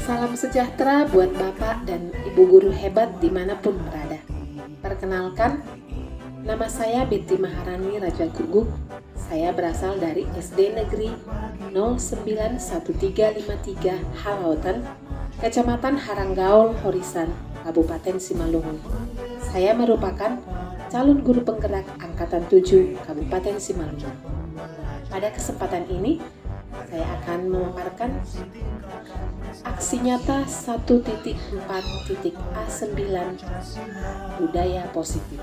Salam sejahtera buat Bapak dan Ibu guru hebat dimanapun berada. Perkenalkan, nama saya Betty Maharani Raja Guguk. Saya berasal dari SD Negeri 091353 Halautan, Kecamatan Haranggaol, Horisan, Kabupaten Simalungun. Saya merupakan calon guru penggerak Angkatan 7 Kabupaten Simalungun. Pada kesempatan ini, saya akan memaparkan aksi nyata 1.4.A9 budaya positif.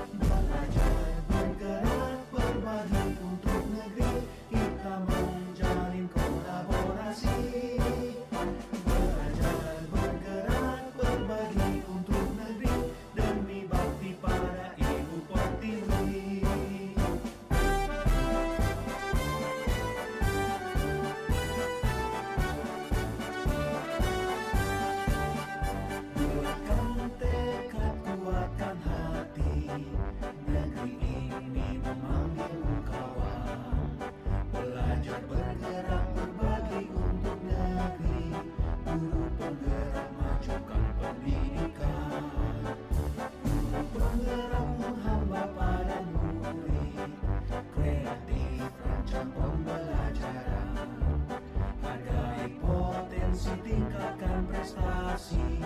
Tingkatkan prestasi,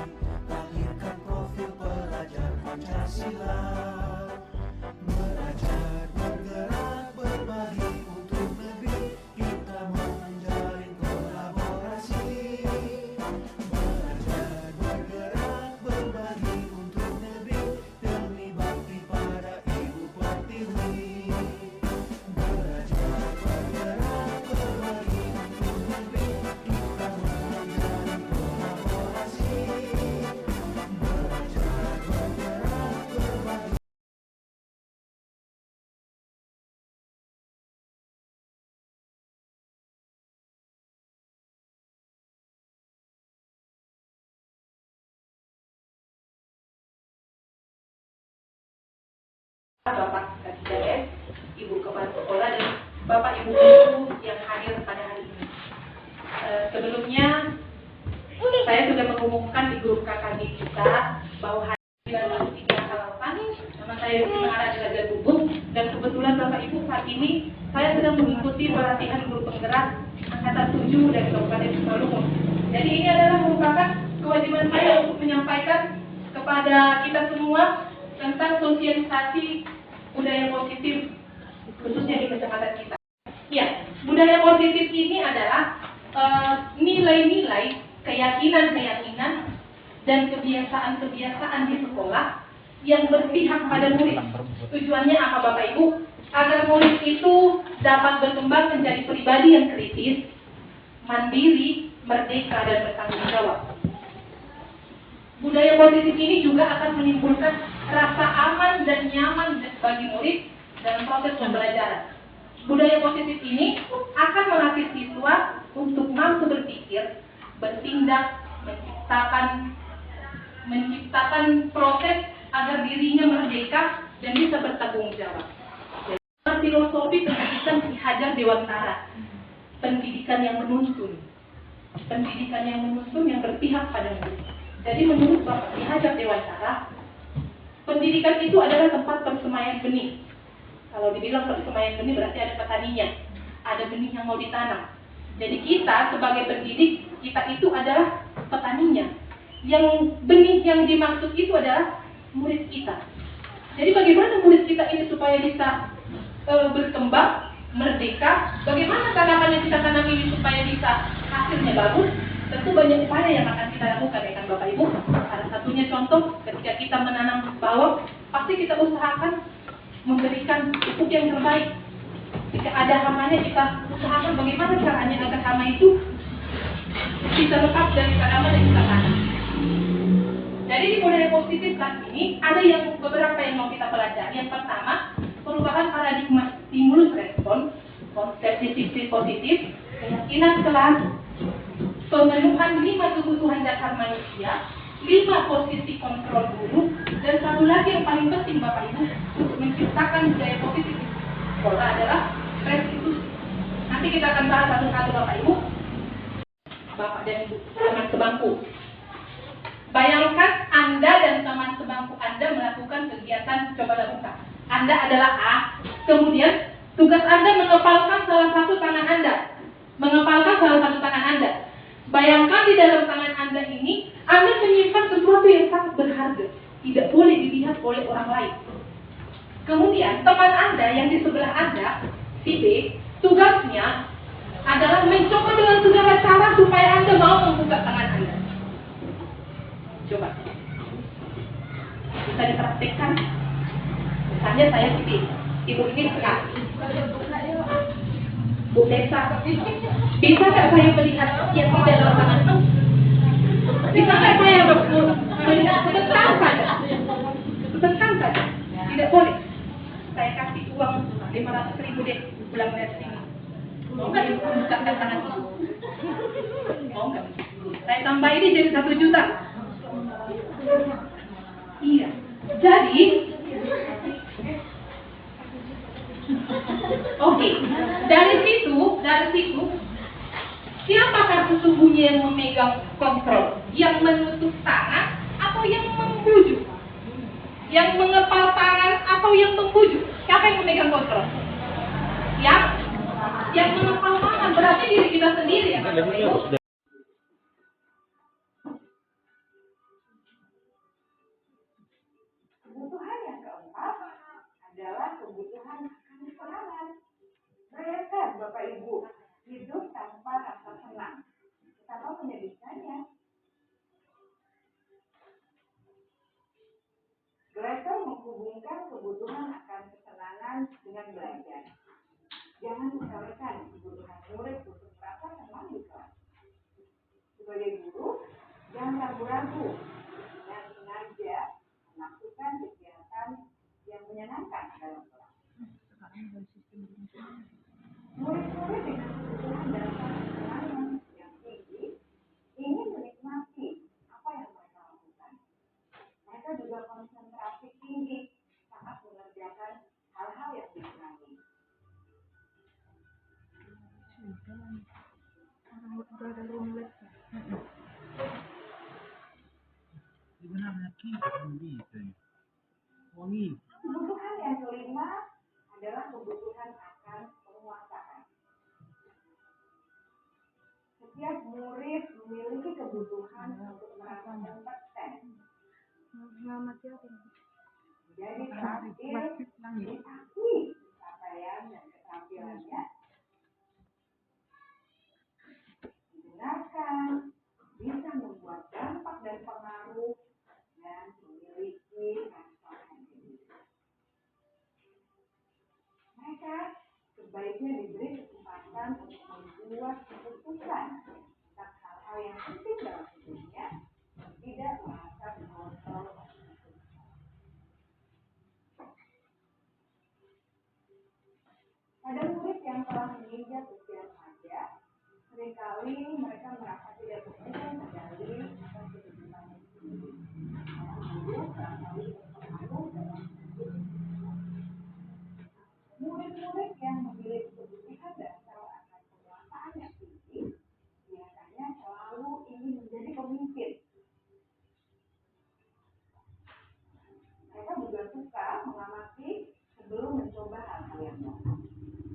lahirkan profil pelajar Pancasila. Belajar, bergerak, berbagi untuk negeri, kita menjalin kolaborasi. Belajar, bergerak, berbagi untuk negeri, demi bakti pada Ibu Pertiwi. Belajar, bergerak, berbagi untuk negeri, kita menjalin kolaborasi. Belajar, bergerak, berbagi. Bapak Kasih Ibu Kepala Sekolah dan Bapak Ibu Guru yang hadir pada hari ini. Sebelumnya saya sudah mengumumkan di grup KKB kita bahwa hari ini 9.3 Halautan, nama saya Betty Maharani Raja Guguk, dan kebetulan Bapak Ibu saat ini saya sedang mengikuti pelatihan guru penggerak Angkatan 7 dari Kabupaten Simalungun. Jadi ini adalah merupakan kewajiban saya untuk menyampaikan kepada kita semua tentang sosialisasi budaya positif khususnya di kecamatan kita. Ya, budaya positif ini adalah nilai-nilai, keyakinan-keyakinan dan kebiasaan-kebiasaan di sekolah yang berpihak pada murid. Tujuannya apa Bapak Ibu? Agar murid itu dapat berkembang menjadi pribadi yang kritis, mandiri, merdeka dan bertanggung jawab. Budaya positif ini juga akan menimbulkan rasa aman dan nyaman bagi murid dalam proses pembelajaran. Budaya positif ini akan melatih siswa untuk mampu berpikir, bertindak, menciptakan proses agar dirinya merdeka dan bisa bertanggung jawab. Filosofi pendidikan Ki Hajar Dewantara, pendidikan yang menuntun, yang berpihak pada murid. Jadi menurut Bapak Ki Hajar Dewantara, pendidikan itu adalah tempat persemaian benih. Kalau dibilang persemaian benih berarti ada petaninya, ada benih yang mau ditanam. Jadi kita sebagai pendidik, kita itu adalah petaninya. Yang benih yang dimaksud itu adalah murid kita. Jadi bagaimana murid kita ini supaya bisa berkembang, merdeka? Bagaimana tanaman yang kita tanam ini supaya bisa hasilnya bagus? Tentu banyak upaya yang akan kita lakukan ya kan Bapak Ibu. Salah satunya contoh ketika kita menanam bawang, pasti kita usahakan memberikan pupuk yang terbaik. Jika ada hamanya, kita usahakan bagaimana caranya agar hama itu bisa lepas dari tanaman yang kita tanam. Jadi di budaya positif saat ini ada beberapa yang mau kita pelajari. Yang pertama, perubahan paradigma stimulus respon, konsep disiplin positif, keyakinan kelas, pemenuhan 5 kebutuhan dasar manusia, 5 posisi kontrol guru, dan satu lagi yang paling penting Bapak Ibu untuk menciptakan budaya positif di sekolah adalah restitusi. Nanti kita akan bahas satu-satu Bapak Ibu, Bapak dan Ibu, teman sebangku. Bayangkan Anda dan teman sebangku Anda melakukan kegiatan coba lakukan. Anda adalah A, kemudian tugas Anda mengepalkan salah satu tangan Anda. Bayangkan di dalam tangan Anda ini, Anda menyimpan sesuatu yang sangat berharga, tidak boleh dilihat oleh orang lain. Kemudian teman Anda yang di sebelah Anda, si B, tugasnya adalah mencoba dengan segala cara supaya Anda mau membuka tangan Anda. Coba. Bisa dipraktekkan. Misalnya saya si B, ibu ini tengah. Bu Desa, bisa nggak saya melihat yang di dalam tangan itu? Bisa nggak saya melihat sebentar saja? Tidak boleh. Saya kasih uang 500.000 deh pulang dari sini. Mau nggak ibu bukakan tangan ibu? Mau nggak? Saya tambah ini jadi 1 juta. Iya. Jadi, oke. Dari situ, siapakah sesungguhnya yang memegang kontrol? Yang menutup tangan atau yang membujuk? Yang mengepal tangan atau yang membujuk? Siapa yang memegang kontrol? Yang mengepal tangan, berarti diri kita sendiri ya. Kebutuhan yang keempat adalah kebutuhan akan kesenangan. Bayangkan Bapak Ibu hidup tanpa rasa senang, betapa menyedihkannya. Glaser menghubungkan kebutuhan akan kesenangan dengan belajar. Jangan sepelekan kebutuhan murid untuk merasa senang di kelas. Sebagai guru, jangan ragu-ragu dengan sengaja melakukan kegiatan yang menyenangkan dalam kelas. Murid-murid dengan kebutuhan dasar kesenangan yang tinggi ingin menikmati apa yang mereka lakukan. Mereka juga konsentrasi tinggi saat mengerjakan hal-hal yang disenangi. Kebutuhan yang kelima adalah kebutuhan akan penguasaan. Setiap murid memiliki kebutuhan untuk merasa kompeten. Jadi terakhir, diakui capaian dan keterampilannya, didengarkan, bisa membuat dampak dan pengaruh, dan memiliki rasa diri. Mereka sebaiknya diberi kesempatan untuk membuat keputusan tentang hal-hal yang penting dalam hidupnya, tidak merasa dikontrol. Pada murid yang telah menginjak usia remaja, seringkali mereka merasa tidak mempunyai kendali atas kehidupannya sendiri. Guru barangkali berpengaruh dalam hidup. Murid-murid yang memiliki kebutuhan dasar akan penguasaan yang tinggi biasanya selalu ingin menjadi pemimpin. Mereka juga suka mengamati sebelum mencoba hal-hal yang baru.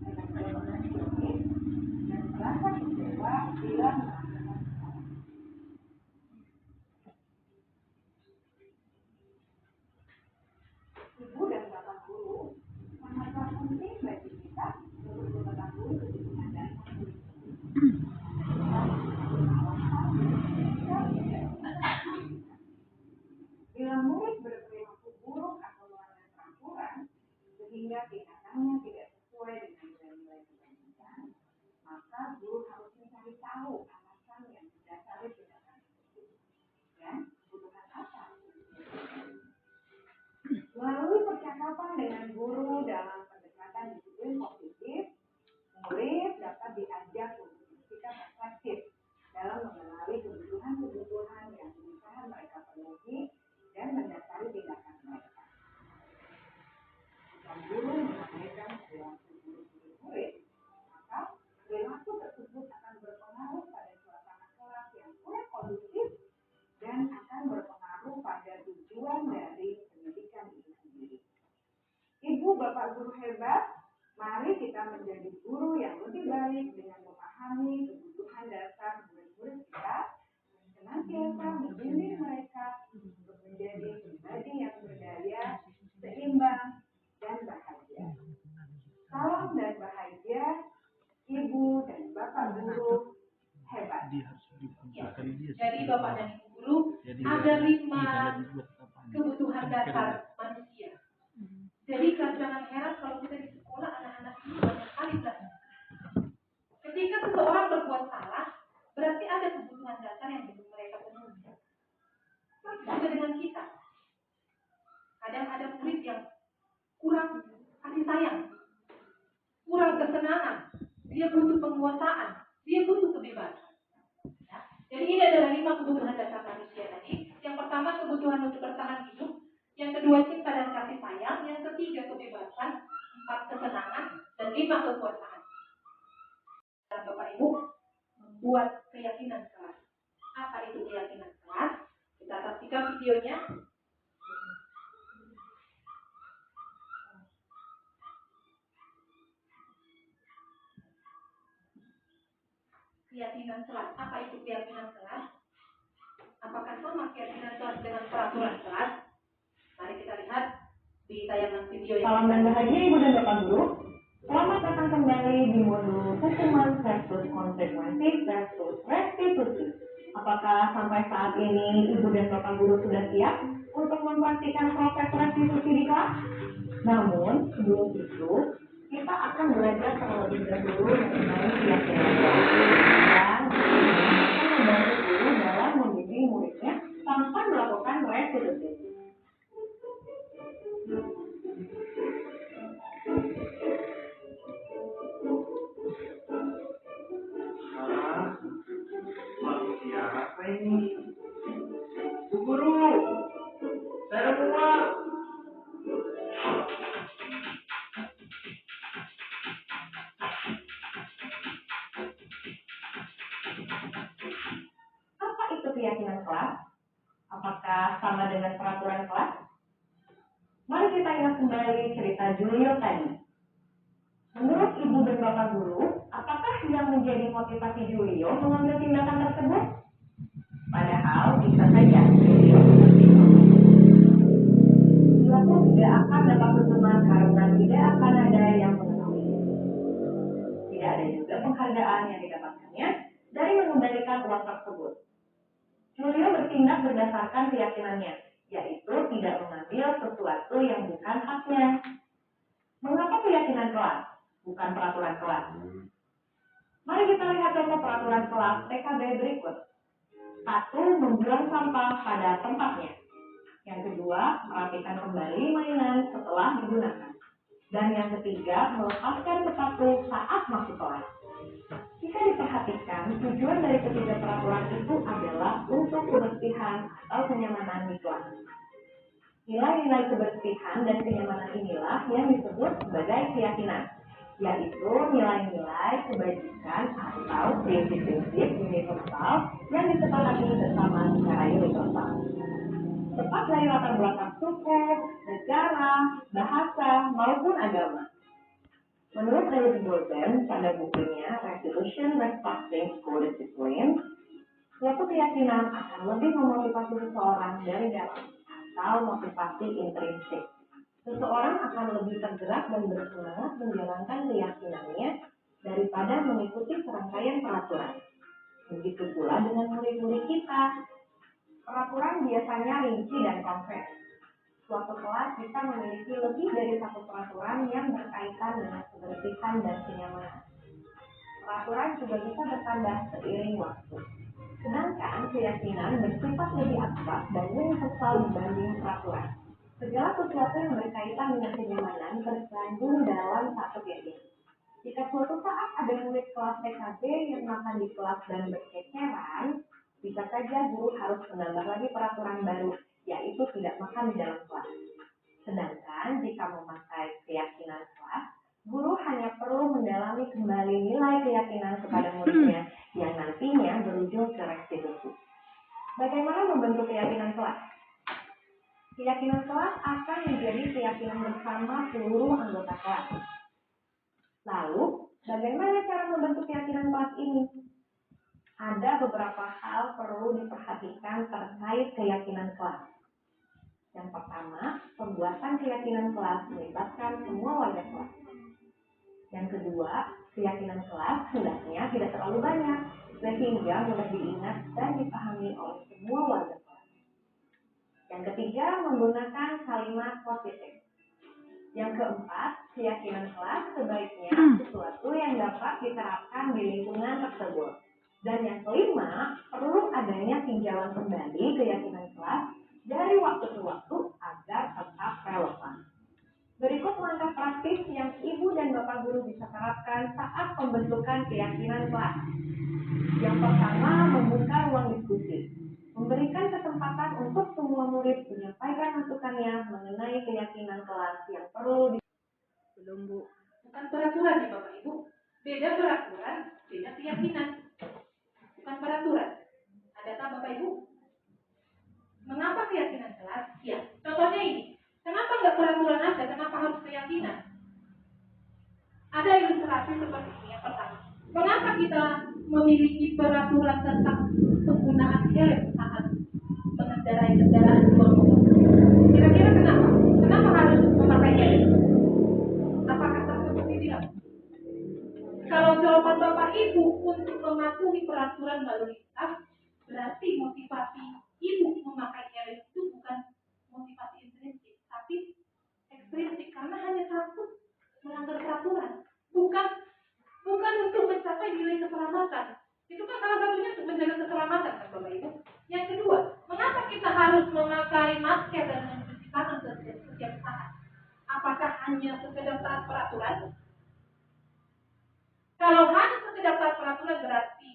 Mereka juga menginisiatif dan merasa kecewa bila melakukan kesalahan. Ibu dan bapak guru sangatlah penting bagi kita untuk mengetahui kebutuhan dasar murid. Bila murid berperilaku buruk atau melanggar peraturan sehingga tindakannya tidak sesuai dengan nilai-nilai kebaikan, maka guru harus mencari tahu alasan yang mendasari tindakan tersebut dan kebutuhan apa. Melalui percakapan dengan guru dalam pendekatan disiplin positif, murid dapat diajak untuk bersikap reflektif dalam mengenali kebutuhan-kebutuhan yang berusaha mereka penuhi dan mendasari tindakan mereka. Jika guru mengabaikan perilaku buruk murid, maka perilaku tersebut akan berpengaruh pada suasana kelas yang kurang kondusif dan akan berpengaruh hebat, mari kita menjadi guru yang lebih baik dengan memahami kebutuhan dasar murid-murid kita dan senantiasa membimbing mereka untuk menjadi pribadi yang berdaya, seimbang, dan bahagia. Salam dan bahagia, Ibu dan Bapak Guru hebat. Jadi Bapak dan Ibu Guru, ada 5 kebutuhan dasar manusia. Jadi jangan heran kalau kita di sekolah anak-anak ini banyak sekali belajar. Ketika seseorang berbuat salah, berarti ada kebutuhan dasar yang belum mereka penuhi. Juga dengan kita. Kadang ada murid yang kurang kasih sayang, kurang kesenangan, dia butuh penguasaan, dia butuh kebebasan. Ya. Jadi ini adalah 5 kebutuhan dasar manusia tadi. Yang pertama kebutuhan untuk bertahan hidup, yang kedua cinta dan kasih sayang, yang ketiga kebebasan, 4 kesenangan, dan 5 kekuasaan. Dan Bapak Ibu membuat keyakinan kelas. Apa itu keyakinan kelas? Kita saksikan videonya. Keyakinan kelas. Apa itu keyakinan kelas? Apakah sama keyakinan kelas dengan peraturan kelas? Mari kita lihat di tayangan video yang Salam dan bahagia Ibu dan Bapak Guru. Selamat datang kembali di modul hukuman versus konsekuensi versus restitusi. Apakah sampai saat ini Ibu dan Bapak Guru sudah siap untuk mempraktikkan proses restitusi di kelas? Namun, sebelum itu, kita akan belajar terlebih dahulu mengenai keyakinan kelas. Dan akan membantu guru dalam membimbing muridnya tanpa melakukan restitusi. Manusia apa ini? Bu Guru, saya muak. Apa itu keyakinan kelas? Apakah sama dengan peraturan kelas? Mari kita ingat kembali cerita Julio tadi. Menurut Ibu dan Bapak Guru, apakah yang menjadi motivasi Julio mengambil tindakan tersebut? Padahal bisa saja Julio mengerti dia pun tidak akan dapat hukuman karena tidak akan ada yang mengetahui. Tidak ada juga penghargaan yang didapatkannya dari mengembalikan uang tersebut. Julio bertindak berdasarkan keyakinannya, yaitu tidak mengambil sesuatu yang bukan haknya. Mengapa keyakinan kelas, bukan peraturan kelas? Mari kita lihat contoh peraturan kelas TKB berikut. 1. Membuang sampah pada tempatnya. Yang kedua, merapikan kembali mainan setelah digunakan. Dan yang ketiga, melepaskan sepatu saat masuk kelas. Jika diperhatikan, tujuan dari ketiga peraturan itu adalah untuk kebersihan atau kenyamanan di kelas. Nilai-nilai kebersihan dan kenyamanan inilah yang disebut sebagai keyakinan, yaitu nilai-nilai kebajikan atau prinsip-prinsip universal yang disepakati bersama secara universal. Tepat dari latar belakang suku, negara, bahasa, maupun agama. Menurut David Golden pada bukunya Restitution Respecting School Discipline, suatu keyakinan akan lebih memotivasi seseorang dari dalam atau motivasi intrinsik. Seseorang akan lebih tergerak dan bersemangat menjalankan keyakinannya daripada mengikuti serangkaian peraturan. Begitu pula dengan murid-murid kita. Peraturan biasanya rinci dan konkret. Suatu kelas bisa memiliki lebih dari satu peraturan yang berkaitan dengan kebersihan dan kenyamanan. Peraturan juga bisa bertambah seiring waktu. Sedangkan keyakinan bersifat lebih abstrak dan universal dibanding peraturan. Segala sesuatu yang berkaitan dengan kenyamanan terkandung dalam satu keyakinan. Jika suatu saat ada murid kelas TKB yang makan di kelas dan berceceran, bisa saja guru harus menambah lagi peraturan baru, yaitu tidak makan di dalam kelas. Sedangkan jika memakai keyakinan kelas, guru hanya perlu mendalami kembali nilai keyakinan kepada muridnya yang nantinya berujung ke restitusi. Bagaimana membentuk keyakinan kelas? Keyakinan kelas akan menjadi keyakinan bersama seluruh anggota kelas. Lalu, bagaimana cara membentuk keyakinan kelas ini? Ada beberapa hal perlu diperhatikan terkait keyakinan kelas. Yang pertama, pembuatan keyakinan kelas melibatkan semua warga kelas. Yang kedua, keyakinan kelas hendaknya tidak terlalu banyak, sehingga mudah diingat dan dipahami oleh semua warga kelas. Yang ketiga, menggunakan kalimat positif. Yang keempat, keyakinan kelas sebaiknya sesuatu yang dapat diterapkan di lingkungan tersebut. Dan yang kelima, perlu adanya tinjauan kembali keyakinan kelas dari waktu ke waktu agar tetap relevan. Berikut langkah praktis yang Ibu dan Bapak Guru bisa terapkan saat pembentukan keyakinan kelas. Yang pertama, membuka ruang diskusi. Memberikan kesempatan untuk semua murid menyampaikan masukannya mengenai keyakinan kelas yang perlu Belum, Bu. Bukan peraturan ya Bapak Ibu. Beda peraturan, beda keyakinan. Bukan peraturan. Adakah Bapak Ibu? Mengapa keyakinan kelas? Ya, contohnya ini. Kenapa nggak peraturan aja? Kenapa harus keyakinan? Ada ilustrasi seperti ini. Yang pertama, mengapa kita memiliki peraturan tentang penggunaan helm saat mengendarai kendaraan dua motor? Kira-kira kenapa? Kenapa harus memakai helm? Apakah seperti tidak? Kalau jawaban Bapak Ibu untuk mematuhi peraturan lalu lintas, berarti motivasi Ibu memakai helm itu bukan motivasi intrinsik, tapi ekstrinsik, karena hanya satu, melanggar peraturan. Bukan untuk mencapai nilai keselamatan. Itu kan salah satunya untuk menjaga keselamatan kan Bapak Ibu. Yang kedua, mengapa kita harus memakai masker dan mencuci tangan setiap saat? Apakah hanya sekedar taat peraturan? Kalau hanya sekedar taat peraturan berarti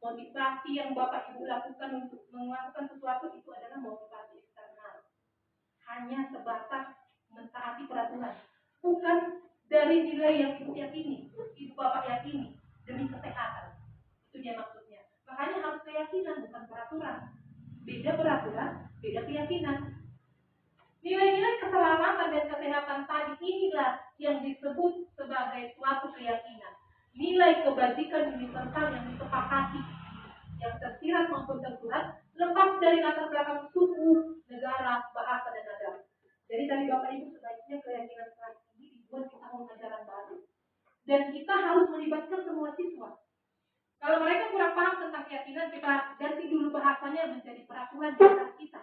motivasi yang Bapak Ibu lakukan untuk melakukan sesuatu itu adalah motivasi eksternal. Hanya sebatas mentaati peraturan. Bukan dari nilai yang Ibu yakini, Ibu Bapak yakini demi kesehatan. Itu dia maksudnya. Makanya harus keyakinan, bukan peraturan. Beda peraturan, beda keyakinan. Nilai-nilai keselamatan dan kesehatan tadi inilah yang disebut sebagai suatu keyakinan. Nilai kebajikan universal yang disepakati, yang tersirat maupun tersurat, lepas dari latar belakang suku, negara, bahasa, dan agama. Jadi tadi Bapak Ibu sebaiknya keyakinan kelas ini dibuat di tahun ajaran baru. Dan kita harus melibatkan semua siswa. Kalau mereka kurang paham tentang keyakinan, kita ganti dulu bahasanya menjadi peraturan di atas kita.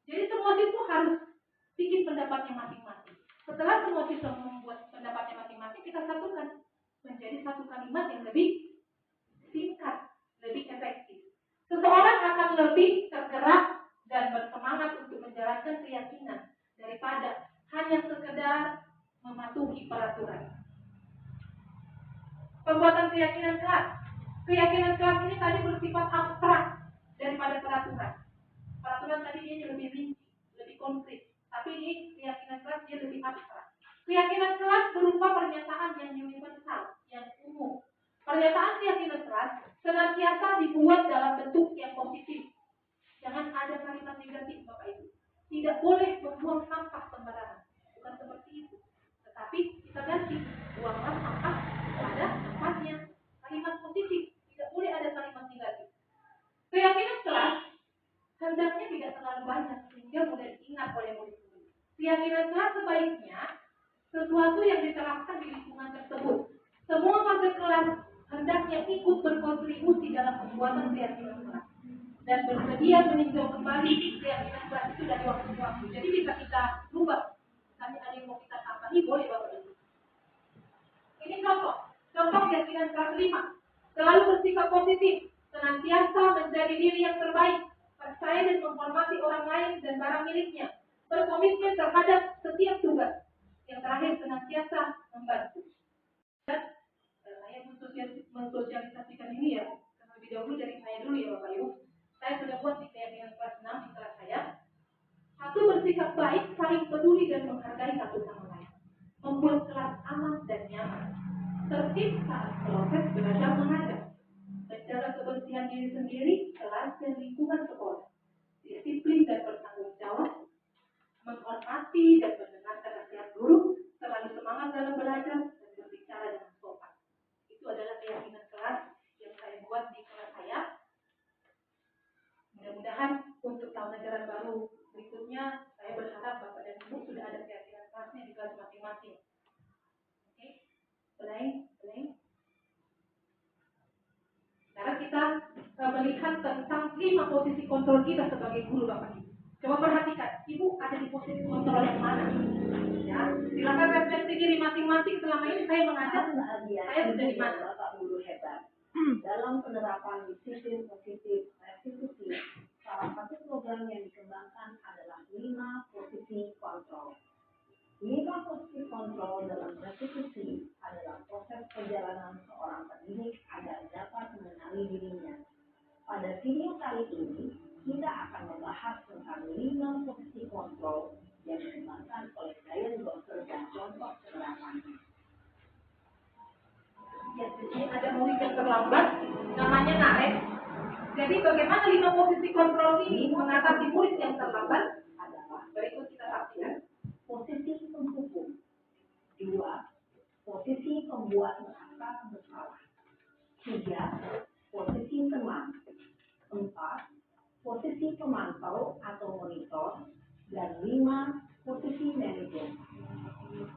Jadi semua siswa harus bikin pendapatnya masing-masing. Setelah semua siswa membuat pendapatnya masing-masing, kita satukan menjadi satu kalimat yang lebih singkat, lebih efektif. Seseorang akan lebih tergerak dan bersemangat untuk menjalankan keyakinan daripada hanya sekedar mematuhi peraturan. Pembuatan keyakinan kelas. Keyakinan kelas ini tadi bersifat abstrak daripada peraturan. Peraturan tadi dia lebih rinci, lebih konkret. Tapi ini keyakinan kelas dia lebih abstrak. Keyakinan kelas berupa pernyataan yang universal, yang umum. Pernyataan keyakinan kelas senantiasa dibuat dalam bentuk yang positif. Jangan ada kalimat negatif, Bapak Ibu. Tidak boleh membuang sampah sembarangan. Bukan seperti itu. Tetapi kita ganti, buanglah sampah pada tempatnya. Kalimat positif, tidak boleh ada kalimat negatif. Keyakinan kelas hendaknya tidak terlalu banyak sehingga mudah diingat oleh murid-murid. Keyakinan kelas sebaiknya sesuatu yang diterapkan di lingkungan tersebut. Semua warga kelas hendaknya ikut berkontribusi dalam pembuatan keyakinan kelas dan bersedia meninjau kembali keyakinan kelas itu dari waktu ke waktu. Jadi bisa kita rubah. Misalnya ada yang mau kita tambahi, boleh Bapak Ibu. Ini contoh keyakinan kelas 5. Selalu bersikap positif, senantiasa menjadi diri yang terbaik, percaya dan menghormati orang lain dan barang miliknya, berkomitmen terhadap setiap tugas. Yang terakhir, senantiasa membantu. Dan saya mensosialisasikan ini ya, lebih dahulu dari saya dulu ya Bapak Ibu. Saya sudah buat di keyakinan kelas 6 di kelas saya. Satu, bersikap baik, saling peduli dan menghargai satu sama lain. Membuat kelas aman dan nyaman. Tertib saat proses belajar mengajar. Menjaga kebersihan diri sendiri, kelas dan lingkungan sekolah. Disiplin dan bertanggung jawab. menghormati dan mendengarkan nasihat guru, selalu semangat dalam belajar, dan berbicara dengan sopan. Itu adalah keyakinan kelas yang saya buat di kelas saya. Mudah-mudahan untuk tahun ajaran baru berikutnya, saya berharap Bapak dan Ibu sudah ada keyakinan kelasnya di kelas masing-masing. Oke, blank. Sekarang kita melihat tentang 5 posisi kontrol kita sebagai guru Bapak Ibu. Coba perhatikan, Ibu ada di posisi kontrol yang mana? Ya, silakan refleksi diri masing-masing. Selama ini saya mengajar, saya sudah di mana? Bapak guru hebat. Dalam penerapan disiplin positif restitusi, salah satu program yang dikembangkan adalah 5 posisi kontrol. 5 posisi kontrol dalam restitusi adalah proses perjalanan seorang pendidik agar dapat mengenali dirinya. Pada video kali ini, kita akan membahas tentang 5 posisi kontrol yang dikembangkan oleh Diane Gosser dan contoh penerapannya. Ya, jadi ada murid yang terlambat, namanya Naren. Jadi bagaimana 5 posisi kontrol ini mengatasi murid yang terlambat? Adalah Berikut kita saksikan. posisi penghukum. 2. Posisi pembuat merasa bersalah. 3. Posisi teman. 4. Posisi pemantau atau monitor. Dan 5. Posisi manajer.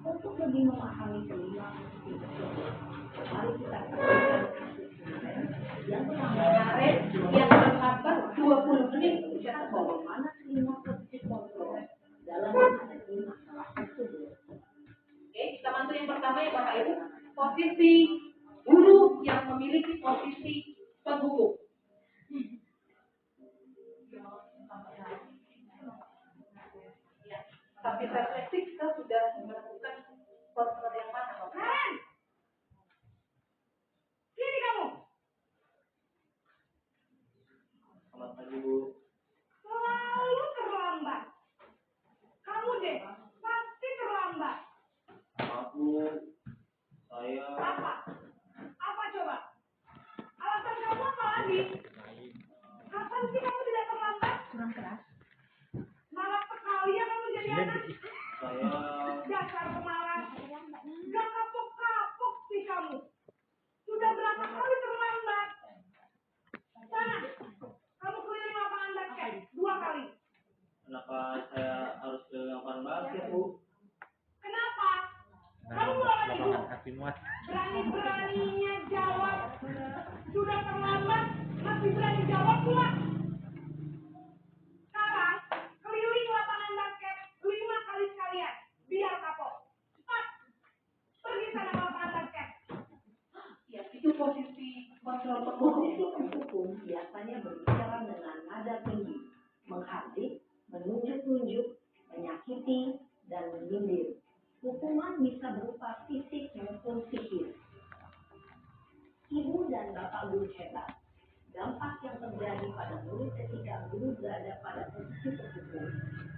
Untuk lebih memahami kelima posisi tersebut, mari kita saksikan kasus kemarin yang pertama Naren yang terlambat 20 menit. melihat bagaimana kelima posisi kontrol dalam menghadapi masalah tersebut. Oke, kita masuk yang pertama ya Bapak Ibu. Posisi guru yang memiliki posisi penghukum. Ya, tapi refleksi kita sudah menemukan kontrol yang mana Bapak? Naren, sini kamu. Selamat pagi, Bu. Selalu terlambat. Kamu deh, pasti terlambat. Maaf, Bu. Saya Apa? Apa coba? Alasan kamu apa lagi? Kapan sih kamu tidak terlambat? Kurang keras. Malas sekali ya kamu jadi anak. saya Dasar pemalas. Gak kapok-kapok sih kamu. Sudah berapa kali terlambat? Sana, kamu keliling lapangan basket 2 kali. kenapa saya harus ke lapangan basket, Bu? Kenapa? Kamu mau lawan ibu? Berani-beraninya jawab. Sudah terlambat, masih berani jawab pula. Sekarang, keliling lapangan basket 5 kali sekalian. Biar kapok. Cepat. Pergi sana ke lapangan basket. Ya, itu posisi kontrol penghukum. Posisi penghukum biasanya berbicara dengan nada tinggi, menghardik, menunjuk-nunjuk, menyakiti, dan menyindir. Hukuman bisa berupa fisik maupun psikis. Ibu dan Bapak guru hebat. Dampak yang terjadi pada murid ketika guru berada pada posisi penghukum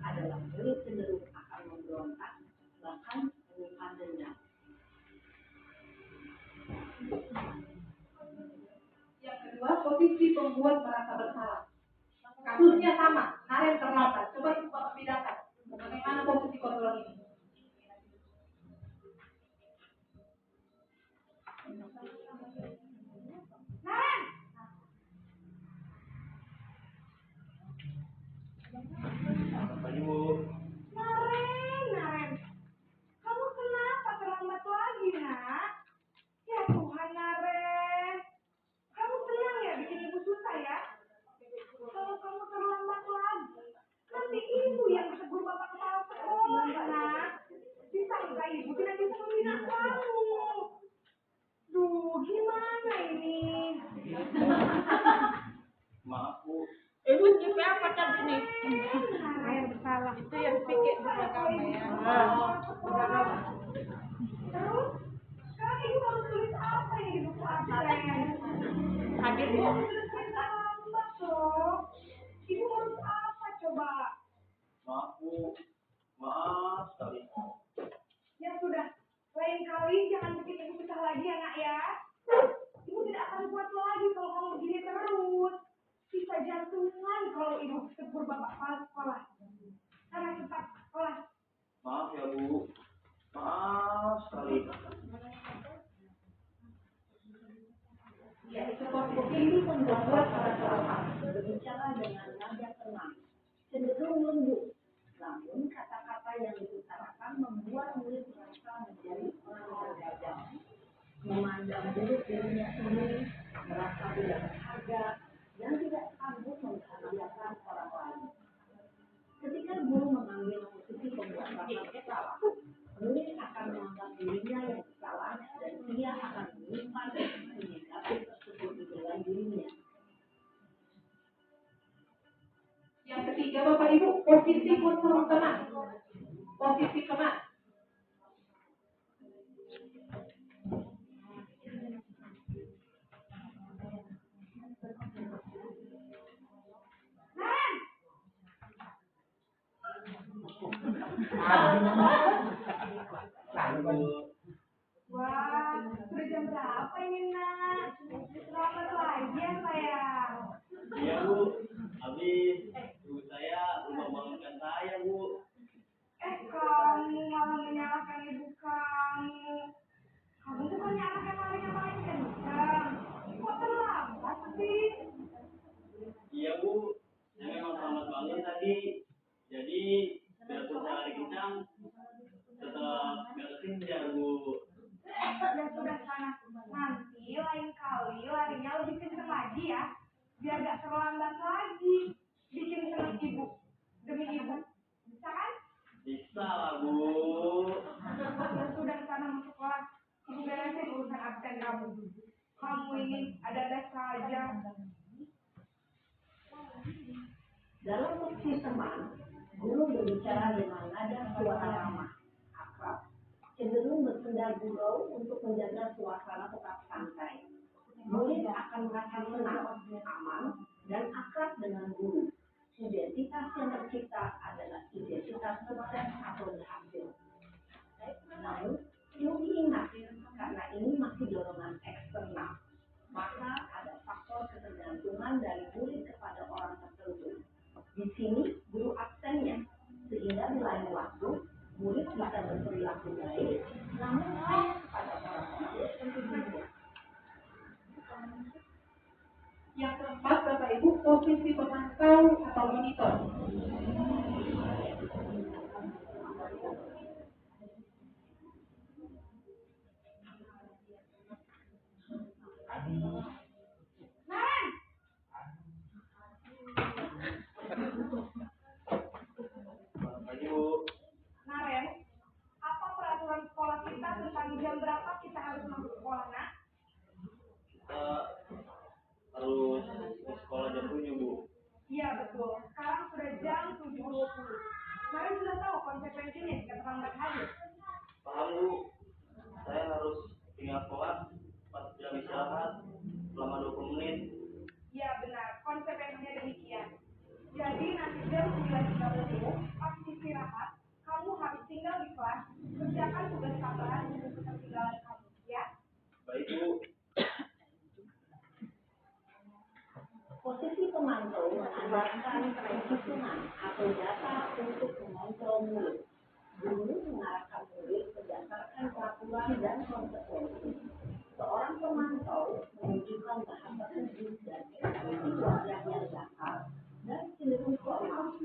adalah murid cenderung akan memberontak, bahkan menyimpan dendam. Yang kedua, posisi pembuat merasa bersalah. Kasusnya sama, Naren terlambat. Coba Ibu Bapak bedakan. Bagaimana posisi kontrol ini? Naren! Selamat pagi, Bu. Naren. Kamu kenapa terlambat lagi, nak? Ya Tuhan, Naren. Kamu senang ya bikin ibu susah ya? Kalau kamu terlambat lagi, nanti ibu yang ditegur bapak kepala sekolah, nak. Disangka ibu tidak bisa membina kamu. Duh, gimana ini? Maaf, Bu. Ibu tipe apa tadi nih? Naren bersalah. Itu yang pikir sama kamu ya. Terus, sekarang ibu harus tulis apa ini di buku absen? Hadir Ibu Bu. sudah terlambat loh. Ibu harus apa coba? Maaf, Bu. Maaf sekali. Ya sudah, lain kali jangan bikin ibu susah lagi ya nak ya. Ibu tidak akan kuat lagi kalau kamu begini terus. Bisa jantungan kalau ibu tegur bapak kepala sekolah. Karena cepat kelas. memandang buruk dirinya sendiri, merasa tidak berharga, dan tidak sanggup membahagiakan orang lain. Ketika guru mengambil posisi pembuat rasa bersalah, murid akan menganggap dirinya yang bersalah dan ia akan menyimpan emosi negatif tersebut di dalam dirinya. Yang ketiga Bapak Ibu, posisi kontrol teman. Posisi teman. Wah, sudah jam berapa ini nak? Selamat lagi ya sayang. Iya Bu, habis ibu saya lupa bangunkan saya Bu. Kamu malah menyalahkan ibu kamu. Kamu bukannya anak yang paling kencang. Kok terlambat sih? Iya Bu, saya memang selamat bangun tadi. Jadi biarpun saya lari kencang, tetap nggak kekejar Bu. Ya sudah sana. Nanti lain kali larinya lebih kencang lagi ya. Biar gak terlambat lagi. Bikin senang ibu. Demi ibu. Bisa kan? Bisa lah Bu. Ya sudah sana masuk kelas. Ibu beresin urusan absen kamu. Kamu ini ada-ada saja. Dalam posisi teman, guru berbicara dengan nada suara ramah, akrab, cenderung bersenda gurau untuk menjaga suasana tetap santai. Murid akan merasa senang, aman, dan akrab dengan guru. Identitas yang tercipta adalah identitas sukses atau berhasil. Namun, perlu diingat, karena ini masih dorongan eksternal, maka ada faktor ketergantungan dari murid kepada orang tertentu. Di sini, guru absennya, sehingga di lain waktu, murid bisa berperilaku baik, namun hanya kepada orang-orang tertentu saja. Yang keempat Bapak Ibu, posisi pemantau atau monitor. Pagi Bu. Naren, apa peraturan sekolah kita tentang jam berapa kita harus masuk sekolah, nak? Kita harus ke sekolah jam 7 Bu. Iya betul. Sekarang sudah jam 7.20. Naren sudah tahu konsekuensinya jika terlambat hadir. Paham Bu. Saya harus tinggal sekolah 4 jam istirahat selama 20 menit. Iya benar, konsekuensinya demikian. Jadi nanti jam 9.30 pas istirahat, kamu harus tinggal di kelas, kerjakan tugas tambahan untuk ketertinggalan kamu, ya? Baik Bu. Posisi pemantau mengandalkan perhitungan atau data untuk mengontrol murid. Guru mengarahkan murid berdasarkan peraturan dan konsekuensi. Seorang pemantau menunjukkan bahasa tubuh dan ekspresi wajah yang datar dan cenderung formal.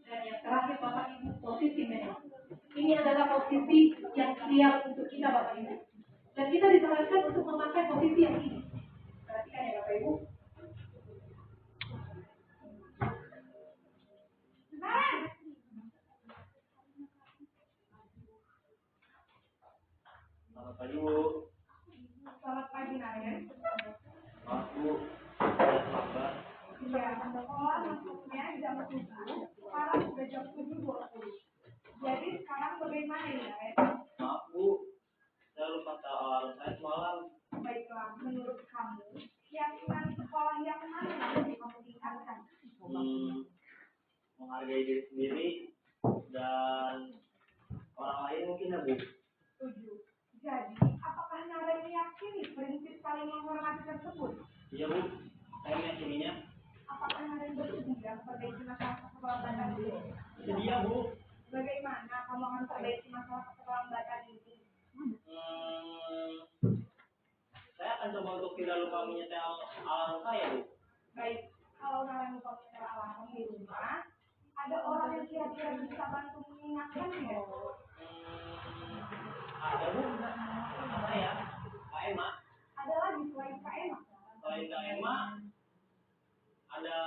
Dan yang terakhir Bapak Ibu, posisi manajer. Ini adalah posisi yang ideal untuk kita Bapak Ibu. Dan kita disarankan untuk memakai posisi yang ini. Perhatikan ya Bapak Ibu. Selamat pagi Bu. Selamat pagi, Naren. Maaf Bu, saya terlambat. Iya, sekolah masuknya jam 7, sekarang sudah jam 7.20. Jadi sekarang bagaimana ya, Naren? Maaf Bu, saya lupa tahu alarm saya semalam. Baiklah, menurut kamu, keyakinan sekolah yang mana yang harus kamu tingkatkan? Menghargai diri sendiri dan orang lain mungkin ya Bu. Setuju. Jadi, apakah Naren meyakini prinsip saling menghormati tersebut? Iya Bu, saya meyakininya. Apakah Naren bersedia memperbaiki masalah keterlambatan ini? Sedia Bu. Bagaimana kamu akan memperbaiki masalah keterlambatan ini? Saya akan coba untuk tidak lupa menyetel alarm saya Bu. Baik, kalau Naren lupa menyetel alarm di rumah, ada orang yang kira-kira bisa bantu mengingatkan tidak? Ada bu, saya, Kak Emma. Ada lagi selain Kak Emma? Selain Kak Emma, ada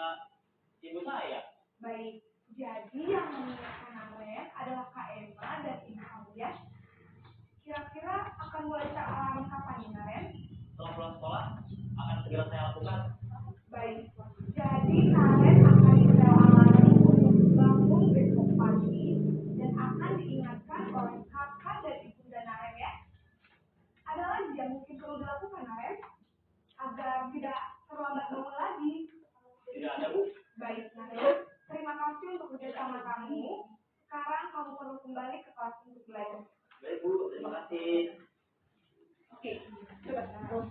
ibu saya. Baik, jadi yang memiliki Naren adalah Kak Emma dan Ibu kamu ya. Kira-kira akan mulai terawal kapan nih Naren? Setelah pulang sekolah, akan segera saya lakukan. Baik, jadi Naren akan terawal untuk bangun besok pagi dan akan diingatkan oleh kakak dan ibunda Naren ya. Ada lagi yang mungkin perlu dilakukan Naren agar tidak terlambat bangun lagi? Tidak ada bu. Baik Naren, terima kasih untuk kerjasama kamu. Sekarang kamu perlu kembali ke kelas untuk belajar. Baik bu, terima kasih. Oke, coba terus.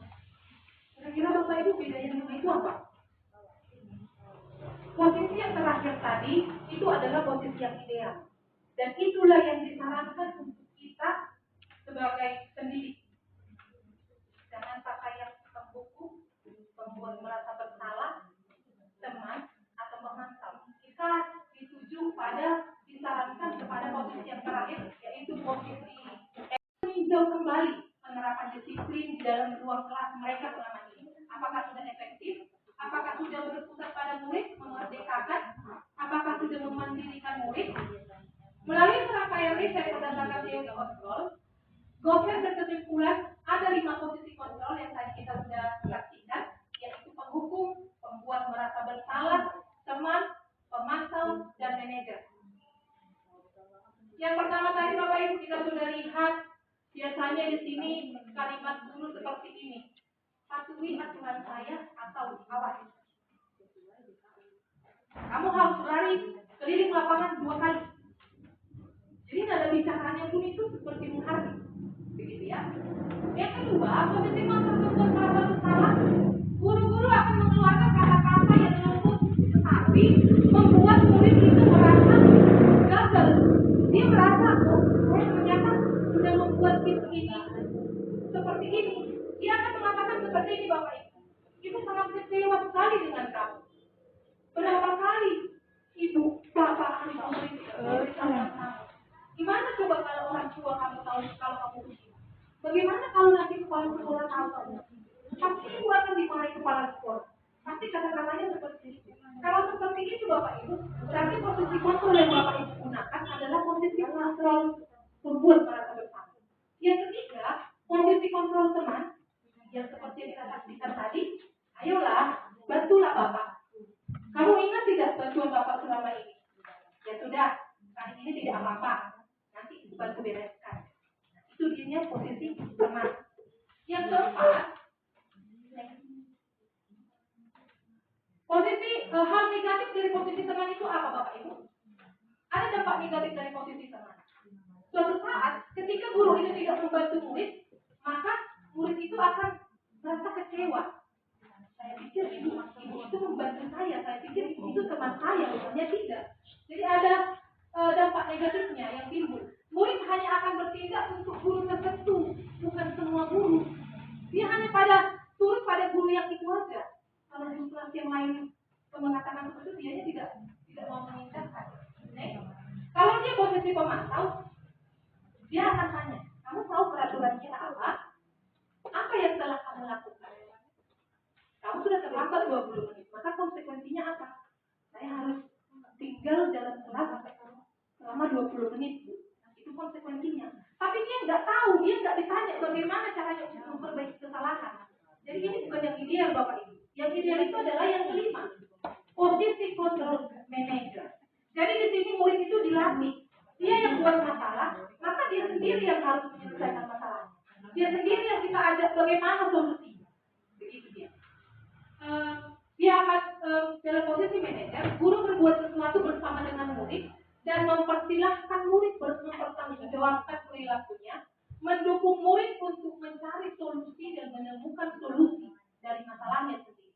Kira-kira Bapak Ibu bedanya dengan itu apa? Posisi yang terakhir tadi itu adalah posisi yang ideal. Dan itulah yang disarankan untuk kita sebagai pendidik. Jangan pakai yang pembuku, membuat merasa bersalah, teman, atau memantau. Kita dituju pada disarankan kepada posisi yang terakhir, yaitu posisi meninjau kembali penerapan disiplin di dalam ruang kelas mereka selama ini. Apakah sudah efektif? Apakah sudah berpusat pada murid, memerdekakan? Apakah sudah memandirikan murid? Melalui serangkaian riset berdasarkan teori kontrol, Goffer berkesimpulan ada 5 posisi kontrol yang tadi kita sudah saksikan, yaitu penghukum, pembuat merasa bersalah, teman, pemantau, dan manajer. Yang pertama tadi Bapak Ibu kita sudah lihat, biasanya di sini kalimat guru seperti ini. Patuhi aturan saya atau awas. Kamu harus lari keliling lapangan 2 kali. Jadi nada bicaranya pun itu seperti menghargai. Begitu ya. Yang kedua, posisi membuat merasa bersalah. Guru-guru akan mengeluarkan kata-kata yang lembut, tetapi membuat murid itu merasa gagal. Dia merasa, oh, saya ternyata sudah membuat tim ini seperti ini. Dia akan mengatakan seperti ini Bapak Ibu. Ibu sangat kecewa sekali dengan kamu. Berapa kali ibu, bapak, adik murid memberitahukan kamu. Gimana coba kalau orang tua kamu tahu kalau kamu begini? Bagaimana kalau nanti kepala sekolah tahu kamu? Pasti ibu akan dimarahi kepala sekolah. Pasti kata-katanya seperti itu. Kalau seperti itu Bapak Ibu, berarti posisi kontrol yang Bapak Ibu gunakan adalah posisi kontrol membuat merasa bersalah. Yang ketiga, posisi kontrol teman, yang seperti yang kita saksikan tadi. Ayolah, bantulah Bapak. Kamu ingat tidak bantuan Bapak selama ini? Ya sudah, kali ini tidak apa-apa. Nanti bantu bereskan. Itu dia posisi teman. Yang keempat, posisi hal negatif dari posisi teman itu apa Bapak Ibu? Ada dampak negatif dari posisi teman. Suatu saat, ketika guru itu tidak membantu murid, maka murid itu akan merasa kecewa. Saya pikir ibu itu membantu saya pikir itu teman saya, rupanya tidak. Jadi ada dampak negatifnya yang timbul. Murid hanya akan bertindak untuk guru tertentu, bukan semua guru. Dia hanya turut pada guru yang itu saja. Kalau di kelas yang lain mengatakan seperti itu, dia tidak mau mengindahkan. Kalau dia posisi pemantau, dia akan tanya, kamu tahu peraturan kita apa? Apa yang telah kamu lakukan? Kamu sudah terlambat 20 menit, maka konsekuensinya apa? Saya harus tinggal dalam kelas selama 20 menit. Itu konsekuensinya. Tapi dia nggak tahu, dia nggak ditanya bagaimana caranya untuk memperbaiki kesalahan. Jadi ini bukan yang ideal Bapak Ibu. Yang ideal itu adalah yang kelima, posisi control manager. Jadi di sini murid itu dilatih. Dia yang buat masalah, maka dia sendiri yang harus menyelesaikan masalah. Dia sendiri yang kita ajak bagaimana solusinya. Begitu dia. Dia akan dalam posisi manajer, guru berbuat sesuatu bersama dengan murid dan mempersilahkan murid mempertanggungjawabkan perilakunya, mendukung murid untuk mencari solusi dan menemukan solusi dari masalahnya sendiri.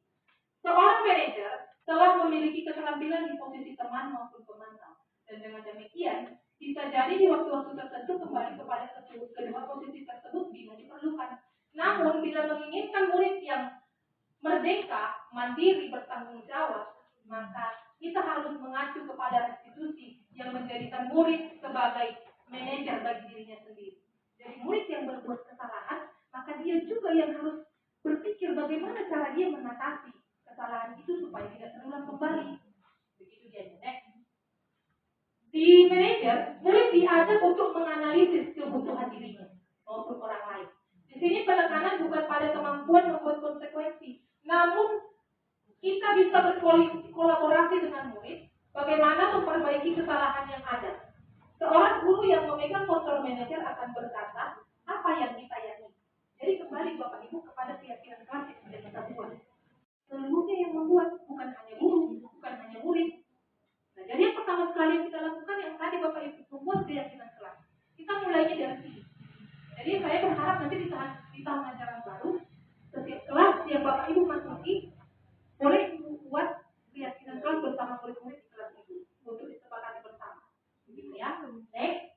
Seorang manajer telah memiliki keterampilan di posisi teman maupun pemantau, dan dengan demikian bisa jadi di waktu-waktu tertentu kembali kepada kedua posisi tersebut bila diperlukan. Namun bila menginginkan murid yang merdeka, mandiri, bertanggung jawab, maka kita harus mengacu kepada institusi yang menjadikan murid sebagai manajer bagi dirinya sendiri. Jadi murid yang berbuat kesalahan, maka dia juga yang harus berpikir bagaimana cara dia mengatasi kesalahan itu supaya tidak terulang kembali. Begitu dia. Next. Di manajer, murid diajak untuk menganalisis kebutuhan dirinya maupun orang lain. Di sini penekanan bukan pada kemampuan membuat konsekuensi, namun kita bisa berkolaborasi dengan murid bagaimana memperbaiki kesalahan yang ada. Seorang guru yang memegang kontrol manajer akan berkata apa yang kita yakini. Jadi kembali Bapak Ibu kepada keyakinan kelas yang sudah kita buat. Seluruhnya yang membuat, bukan hanya guru, bukan hanya murid. Nah, jadi yang pertama sekali yang kita lakukan yang tadi Bapak Ibu membuat keyakinan kelas. Kita mulainya dari sini. Jadi saya berharap nanti di tahun ajaran baru setiap kelas yang Bapak Ibu masuki boleh membuat keyakinan kelas bersama murid-murid di kelas itu untuk disepakati bersama. Begitu ya. Next.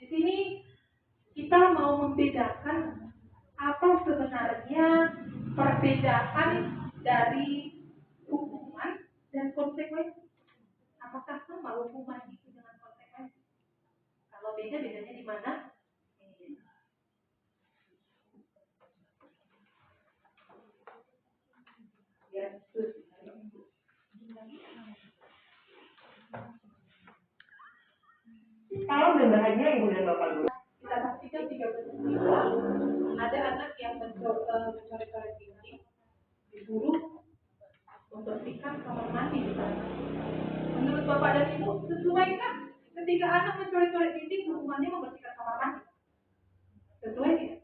Di sini kita mau membedakan apa sebenarnya perbedaan dari hukuman dan konsekuensi. Apakah sama hukuman itu dengan konsekuensi? Kalau beda, bedanya di mana? Ya, Salam dan bahagia Ibu dan Bapak Guru. kita saksikan 13 ada anak yang mencoret-coret dinding, disuruh membersihkan kamar mandi di sana. Menurut Bapak dan Ibu, sesuaikah ketika anak mencoret-coret dinding hukumannya membersihkan kamar mandi? Sesuai tidak?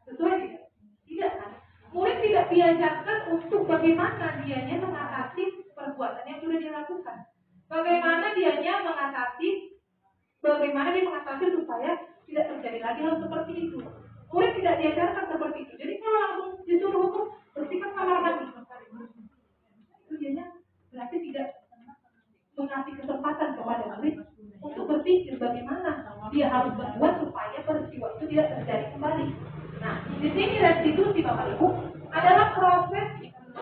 Sesuai tidak? Tidak kan? Murid tidak diajarkan untuk bagaimana dianya mengatasi perbuatan yang sudah dilakukan. Bagaimana dianya bagaimana dia mengatasi supaya tidak terjadi lagi hal seperti itu. Murid tidak diajarkan seperti itu. Jadi kalau langsung disuruh hukum bersihkan kamar mandi, itu dianya berarti tidak mengasih kesempatan kepada murid untuk berpikir bagaimana dia harus berbuat supaya peristiwa itu tidak terjadi kembali. Nah, di sini restitusi Bapak Ibu adalah proses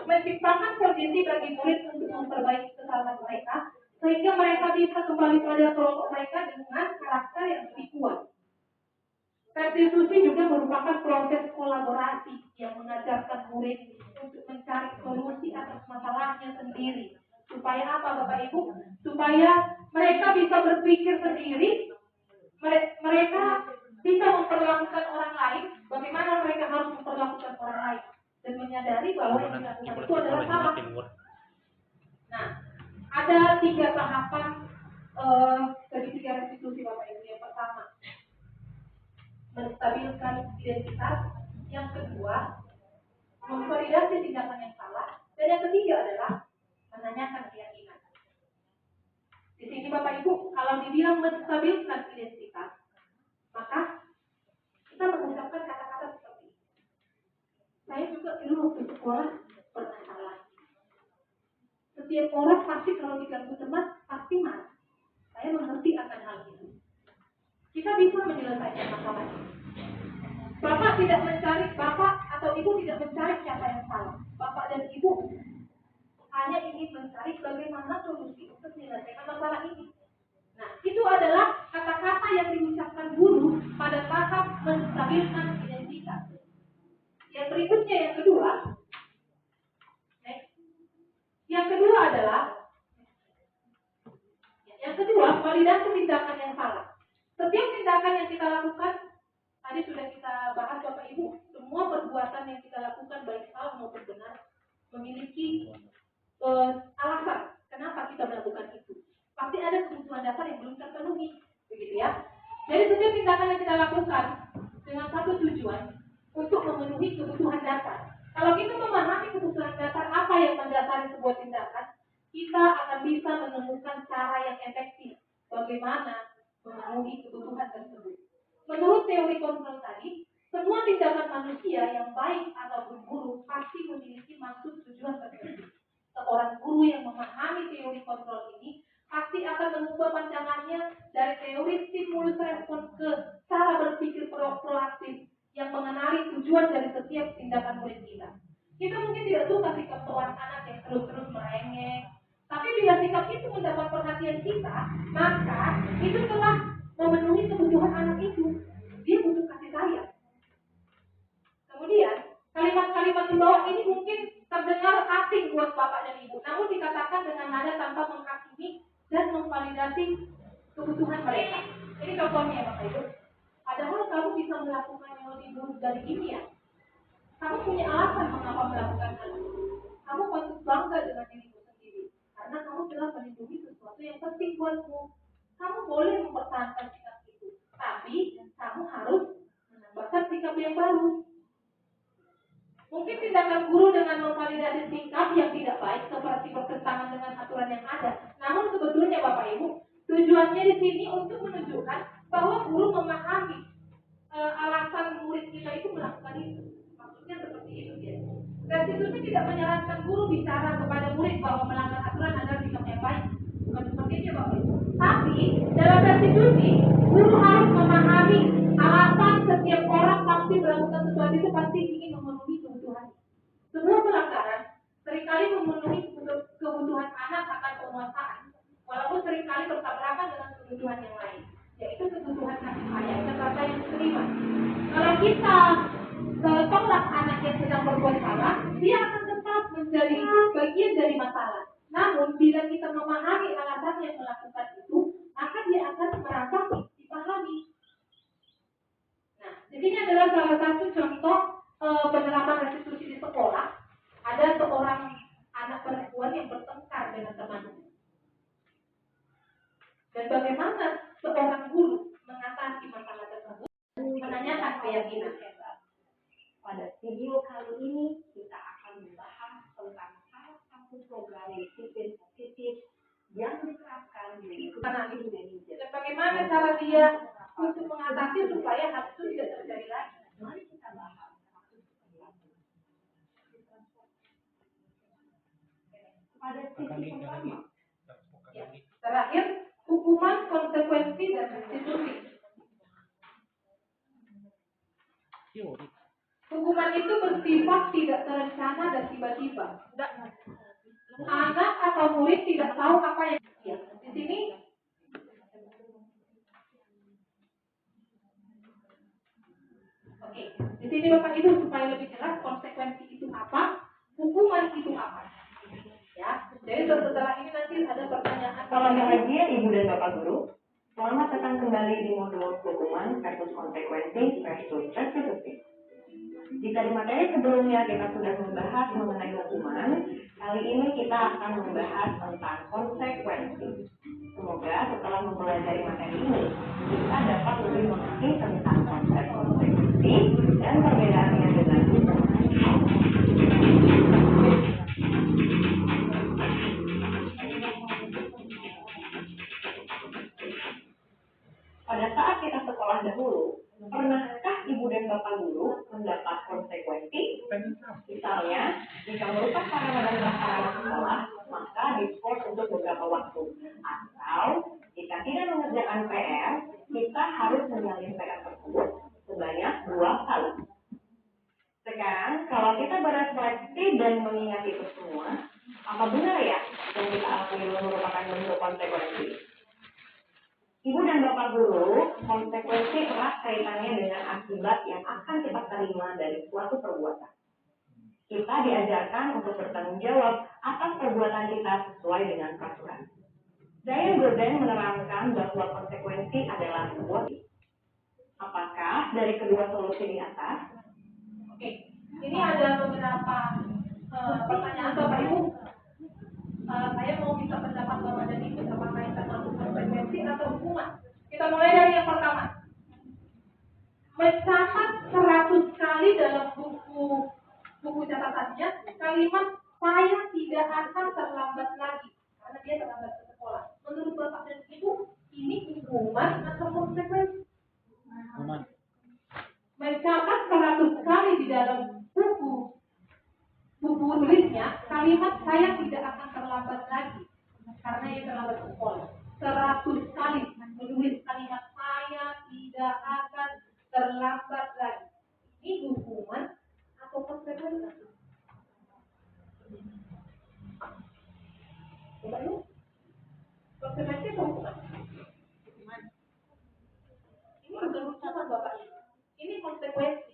menciptakan kondisi bagi murid untuk memperbaiki kesalahan mereka sehingga mereka bisa kembali pada kelompok mereka dengan karakter yang lebih kuat. Restitusi juga merupakan proses kolaborasi yang mengajarkan murid untuk mencari solusi atas masalahnya sendiri. Supaya apa Bapak Ibu? Supaya mereka bisa berpikir sendiri, mereka bisa memperlakukan orang lain, bagaimana mereka harus memperlakukan orang lain, dan menyadari bahwa yang dilakukan itu adalah salah. Nah, ada 3 tahapan segitiga restitusi Bapak Ibu. Yang pertama, menstabilkan identitas. Yang kedua, memvalidasi tindakan yang salah. Dan yang ketiga adalah menanyakan keyakinan. Di sini Bapak Ibu, kalau dibilang menstabilkan identitas, maka kita mengucapkan kata-kata seperti ini. Saya juga dulu waktu sekolah pernah salah. Setiap orang pasti kalau diganggu teman pasti marah. Saya mengerti akan hal itu. Kita bisa menyelesaikan masalah ini. Bapak tidak mencari, Bapak atau Ibu tidak mencari siapa yang salah. Bapak dan Ibu hanya ingin mencari bagaimana solusi untuk menyelesaikan masalah ini. Nah, itu adalah kata-kata yang diucapkan guru pada tahap menstabilkan identitas. Yang berikutnya, yang kedua, adalah validasi tindakan yang salah. Setiap tindakan yang kita lakukan, tadi sudah kita bahas Bapak Ibu, semua perbuatan yang kita lakukan baik salah maupun benar memiliki alasan kenapa kita melakukan itu. Pasti ada kebutuhan dasar yang belum terpenuhi, begitu ya. Jadi setiap tindakan yang kita lakukan dengan satu tujuan untuk memenuhi kebutuhan dasar. Kalau kita memahami kebutuhan dasar apa yang mendasari sebuah tindakan, kita akan bisa menemukan cara yang efektif bagaimana memenuhi kebutuhan tersebut. Menurut teori kontrol tadi, semua tindakan manusia yang baik ataupun buruk pasti memiliki maksud tujuan tertentu. Seorang guru yang memahami teori kontrol ini pasti akan mengubah pandangannya dari teori stimulus respons ke cara berpikir proaktif yang mengenali tujuan dari setiap tindakan murid kita. Kita mungkin tidak suka sikap seorang anak yang terus-terus merengek, tapi bila sikap itu mendapat perhatian kita, maka itu telah memenuhi kebutuhan anak itu. Dia butuh kasih sayang. Kemudian, kalimat-kalimat di bawah ini mungkin terdengar asing buat bapak dan ibu, namun dikatakan dengan nada tanpa menghakimi dan memvalidasi kebutuhan mereka. Ini contohnya ya bapak ibu. Padahal kamu bisa melakukan yang lebih buruk dari ini ya. Kamu punya alasan mengapa melakukan hal itu. Kamu patut bangga dengan dirimu sendiri, karena kamu telah melindungi sesuatu yang penting buatmu. Kamu boleh mempertahankan sikap itu, tapi kamu harus menambahkan sikap yang baru. Mungkin tindakan guru dengan memvalidasi sikap yang tidak baik seperti bertentangan dengan aturan yang ada. Namun sebetulnya Bapak Ibu, tujuannya di sini untuk menunjukkan bahwa guru memahami alasan murid kita itu melakukan itu. Maksudnya seperti itu ya. Restitusi tidak menyarankan guru bicara kepada murid bahwa melanggar aturan adalah sikap yang baik. Bukan seperti itu Bapak Ibu. Tapi dalam restitusi, guru harus memahami alasan setiap orang pasti melakukan sesuatu itu pasti ingin memenuhi kebutuhan. Sebuah pelanggaran seringkali memenuhi kebutuhan anak akan penguasaan, walaupun seringkali bertabrakan dengan kebutuhan yang lain, yaitu kebutuhan kasih sayang dan rasa yang diterima. Kalau kita tolak anak yang sedang berbuat salah, dia akan tetap menjadi bagian dari masalah. Namun bila kita memahami alasan yang melakukan itu, maka dia akan merasa dipahami. Nah, di sini adalah salah satu contoh penerapan restitusi di sekolah. Ada seorang anak perempuan yang bertengkar dengan temannya. Dan bagaimana seorang guru mengatasi masalah tersebut? Menanyakan keyakinan. Pada video kali ini kita akan membahas tentang salah satu program disiplin positif yang diterapkan di lingkungan Indonesia. Dan bagaimana cara dia untuk mengatasi supaya hal itu tidak terjadi lagi? Mari kita bahas. Pada sisi pertama, Ya. Terakhir, hukuman, konsekuensi, dan restitusi. Hukuman itu bersifat tidak terencana dan tiba-tiba. Anak atau murid tidak tahu apa yang dia. Di sini oke, di sini Bapak Ibu supaya lebih jelas konsekuensi itu apa, hukuman itu apa. Ya, jadi setelah ini nanti ada pertanyaan. Salam bahagia Ibu dan Bapak Guru. Selamat datang kembali di modul hukuman versus konsekuensi versus restitusi. Jika di materi sebelumnya kita sudah membahas mengenai hukuman, kali ini kita akan membahas tentang konsekuensi. Semoga setelah mempelajari materi ini, kita dapat lebih mengerti tentang konsep konsekuensi dan perbedaannya dengan hukuman. Pada saat kita sekolah dahulu, pernahkah Ibu dan Bapak Guru mendapat konsekuensi? Misalnya, jika merupakan sarana dan prasarana sekolah, maka diskors untuk beberapa waktu. Atau, jika tidak mengerjakan PR, kita harus menyalin PR tersebut sebanyak 2 kali. Sekarang, kalau kita berefleksi dan mengingat itu semua, apa benar ya yang kita alami merupakan bentuk konsekuensi? Ibu dan Bapak Guru, konsekuensi erat kaitannya dengan akibat yang akan kita terima dari suatu perbuatan. Kita diajarkan untuk bertanggung jawab atas perbuatan kita sesuai dengan peraturan. Diane Broden menerangkan bahwa konsekuensi adalah sebuah. Apakah dari kedua solusi di atas? Oke, ini ada beberapa pertanyaan Bapak Ibu. Saya mau minta pendapat Bapak dan Ibu apakah yang termasuk konsekuensi atau hukuman. Kita mulai dari yang pertama. Mencatat 100 kali dalam buku catatannya kalimat saya tidak akan terlambat lagi karena dia terlambat ke sekolah. Menurut Bapak dan Ibu, ini hukuman atau konsekuensi? Hukuman. Mencatat 100 kali di dalam buku tulisnya kalimat saya tidak akan terlambat lagi karena ia terlambat ke sekolah. 100 kali menulis kalimat saya tidak akan terlambat lagi. Ini hukuman atau konsekuensi? konsekuensi atau hukuman? Ini bukan hukuman Bapak Ibu. Ini konsekuensi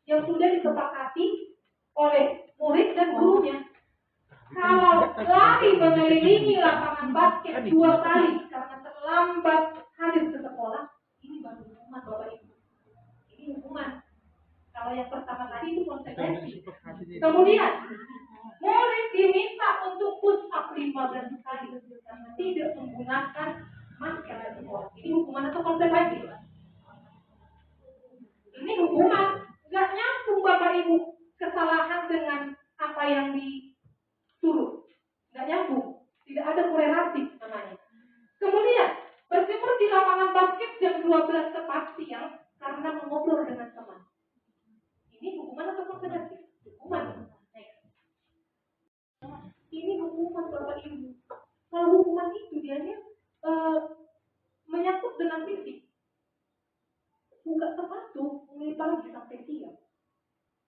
yang sudah disepakati oleh murid dan gurunya. Kalau lari mengelilingi lapangan basket 2 kali karena terlambat hadir ke sekolah, ini baru hukuman Bapak Ibu. Ini hukuman. Kalau yang pertama tadi itu konsekuensi. Kemudian murid diminta untuk push up 15 kali karena tidak menggunakan masker di sekolah. Ini hukuman atau konsekuensi? Ini hukuman. Nggak nyambung Bapak Ibu kesalahan dengan apa yang disuruh. Nggak nyambung. Tidak ada korelasi namanya. Kemudian berjemur di lapangan basket jam 12 tepat siang karena mengobrol dengan teman. Ini hukuman atau konsekuensi? Hukuman. Ini hukuman Bapak Ibu. Kalau hukuman itu dianya menyangkut dengan fisik. Buka sepatu, mulai pagi sampai siang.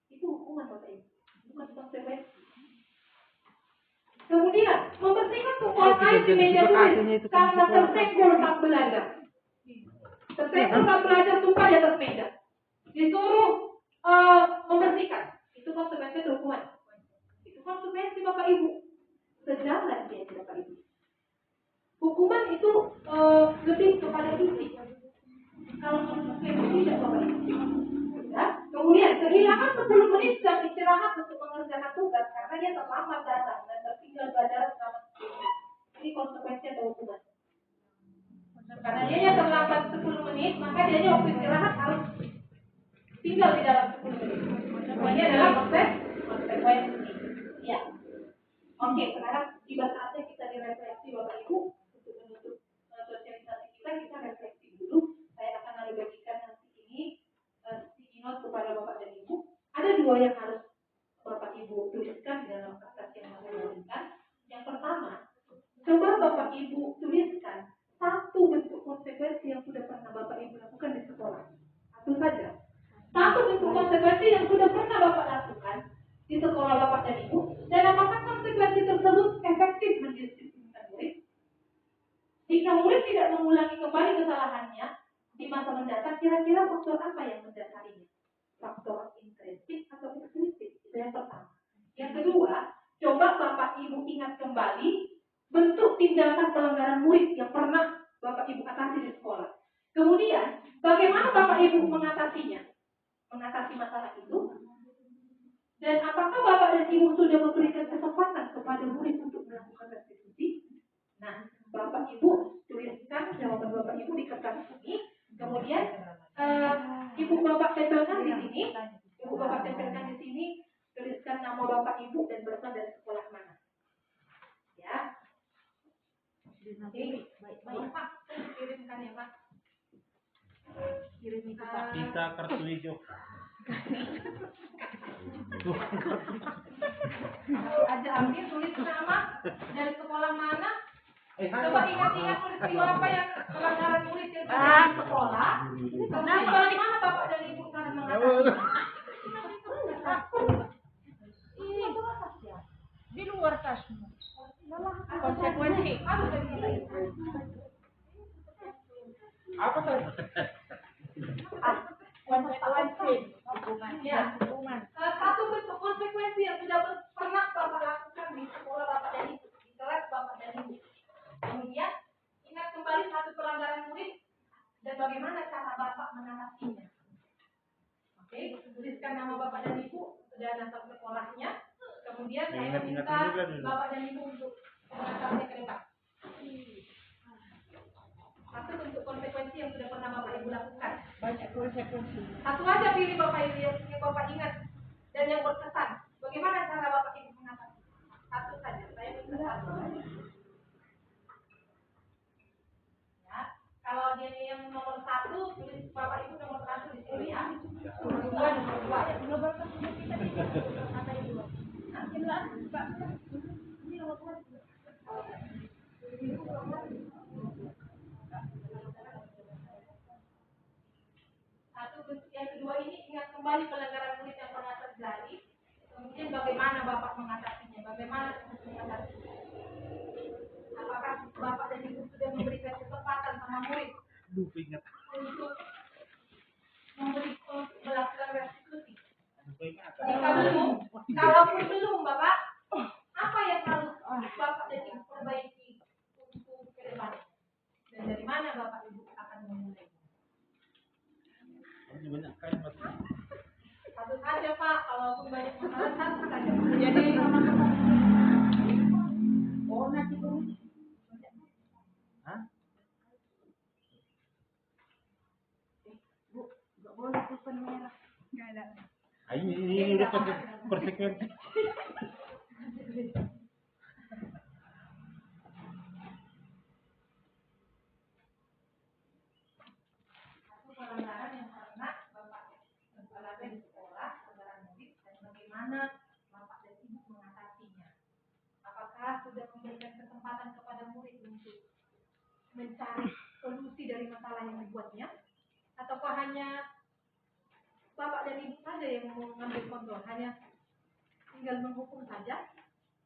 Itu hukuman Bapak Ibu. Bukan konsekuensi. Kemudian membersihkan tumpuan air di meja tulis karena tersenggol saat belajar. Tersenggol saat belajar tumpah di atas meja. Disuruh membersihkan. Itu konsekuensi atau hukuman? Itu konsekuensi Bapak Ibu. Sejalan dia Bapak Ibu. Hukuman itu lebih kepada fisik. Kalau konsekuensi tidak Bapak Ibu. Ya. Kemudian kehilangan 10 menit jam istirahat untuk mengerjakan tugas karena dia terlambat datang dan tertinggal belajar selama 10 menit. Ini konsekuensi atau hukuman? Karena dia terlambat 10 menit, maka dia waktu istirahat harus tinggal di dalam 10 menit. Ini adalah konsekuensi. Ya. Oke, sekarang tiba saatnya kita direfleksi Bapak Ibu untuk menutup sosialisasi kita refleksi dulu. Saya akan lalu bagikan nanti ini sticky note kepada Bapak dan Ibu. Ada 2 yang harus Bapak Ibu tuliskan di dalam kertas yang saya berikan. Yang pertama, coba Bapak Ibu tuliskan 1 bentuk konsekuensi yang sudah pernah Bapak Ibu lakukan di sekolah. 1 saja. 1 bentuk konsekuensi yang sudah pernah Bapak lakukan di sekolah Bapak dan Ibu, dan apakah konsekuensi tersebut efektif mendisiplinkan murid? Jika murid tidak mengulangi kembali kesalahannya di masa mendatang, kira-kira faktor apa yang mendasarinya? Faktor intrinsik atau eksplisit? Itu yang pertama. Yang kedua, coba Bapak Ibu ingat kembali bentuk tindakan pelanggaran murid yang pernah Bapak Ibu atasi di sekolah. Kemudian, bagaimana Bapak Ibu mengatasinya? Mengatasi masalah itu? Dan apakah Bapak dan Ibu sudah memberikan kesempatan kepada murid untuk melakukan restitusi? Nah, Bapak Ibu tuliskan jawaban Bapak Ibu di kertas ini. Kemudian Ibu Bapak tempelkan di sini. Ibu Bapak tempelkan di sini. Tuliskan nama Bapak Ibu dan berasal dari sekolah mana. Ya. Oke. Baik Pak. Kirimkan ya Pak. Kirim itu Pak. Kita kartu hijau. Aja ambil tulis nama dari sekolah mana. Coba ingat-ingat peristiwa apa yang pelanggaran murid yang terjadi di sekolah. Kemudian bagaimana Bapak dan Ibu cara mengatasi? Di luar tasmu. Konsekuensi. Apa tadi? Konsekuensi. Ya. Satu bentuk konsekuensi yang sudah pernah Bapak lakukan di sekolah Bapak dan Ibu, di kelas Bapak dan Ibu. Kemudian ingat kembali 1 pelanggaran murid dan bagaimana cara Bapak mengatasinya. Oke, tuliskan nama Bapak dan Ibu dan asal sekolahnya. Kemudian saya minta Bapak dan Ibu untuk mengatasinya ke depan. 1 bentuk konsekuensi yang sudah pernah Bapak Ibu lakukan. Banyak konsekuensi. 1 aja pilih Bapak Ibu yang Bapak ingat dan yang berkesan. Bagaimana cara Bapak Ibu mengatasi? 1 saja. Saya minta 1. Ya, kalau dia yang nomor 1, tulis Bapak Ibu nomor 1 di sini ya. Nomor 2 ya. Belum berkesempatan kita di kata Ibu. Nanti lah, Pak. Ini nomor 2. Yang kedua ini ingat kembali pelanggaran murid yang pernah terjadi. Kemudian bagaimana Bapak mengatasinya? Bagaimana mengatasinya? Apakah Bapak dan Ibu sudah Aduh, ingat. untuk memberi melakukan restitusi? Lupa ingat. Jika belum, kalaupun belum Bapak, apa yang harus Bapak dan Ibu perbaiki untuk ke depan? Dan dari mana Bapak Ibu akan memulai? Ini banyak kali Mas. Satu saja Pak, kalaupun banyak masalah satu saja. Jadi Hah? nggak ada. Ah, ini udah konsekuensi. Satu pelanggaran yang pernah Bapak alami di sekolah, pelanggaran murid, dan bagaimana Bapak dan Ibu mengatasinya? Apakah sudah memberikan kesempatan kepada murid untuk mencari solusi dari masalah yang dibuatnya? Ataukah hanya Bapak dan Ibu saja yang mengambil kontrol, hanya tinggal menghukum saja?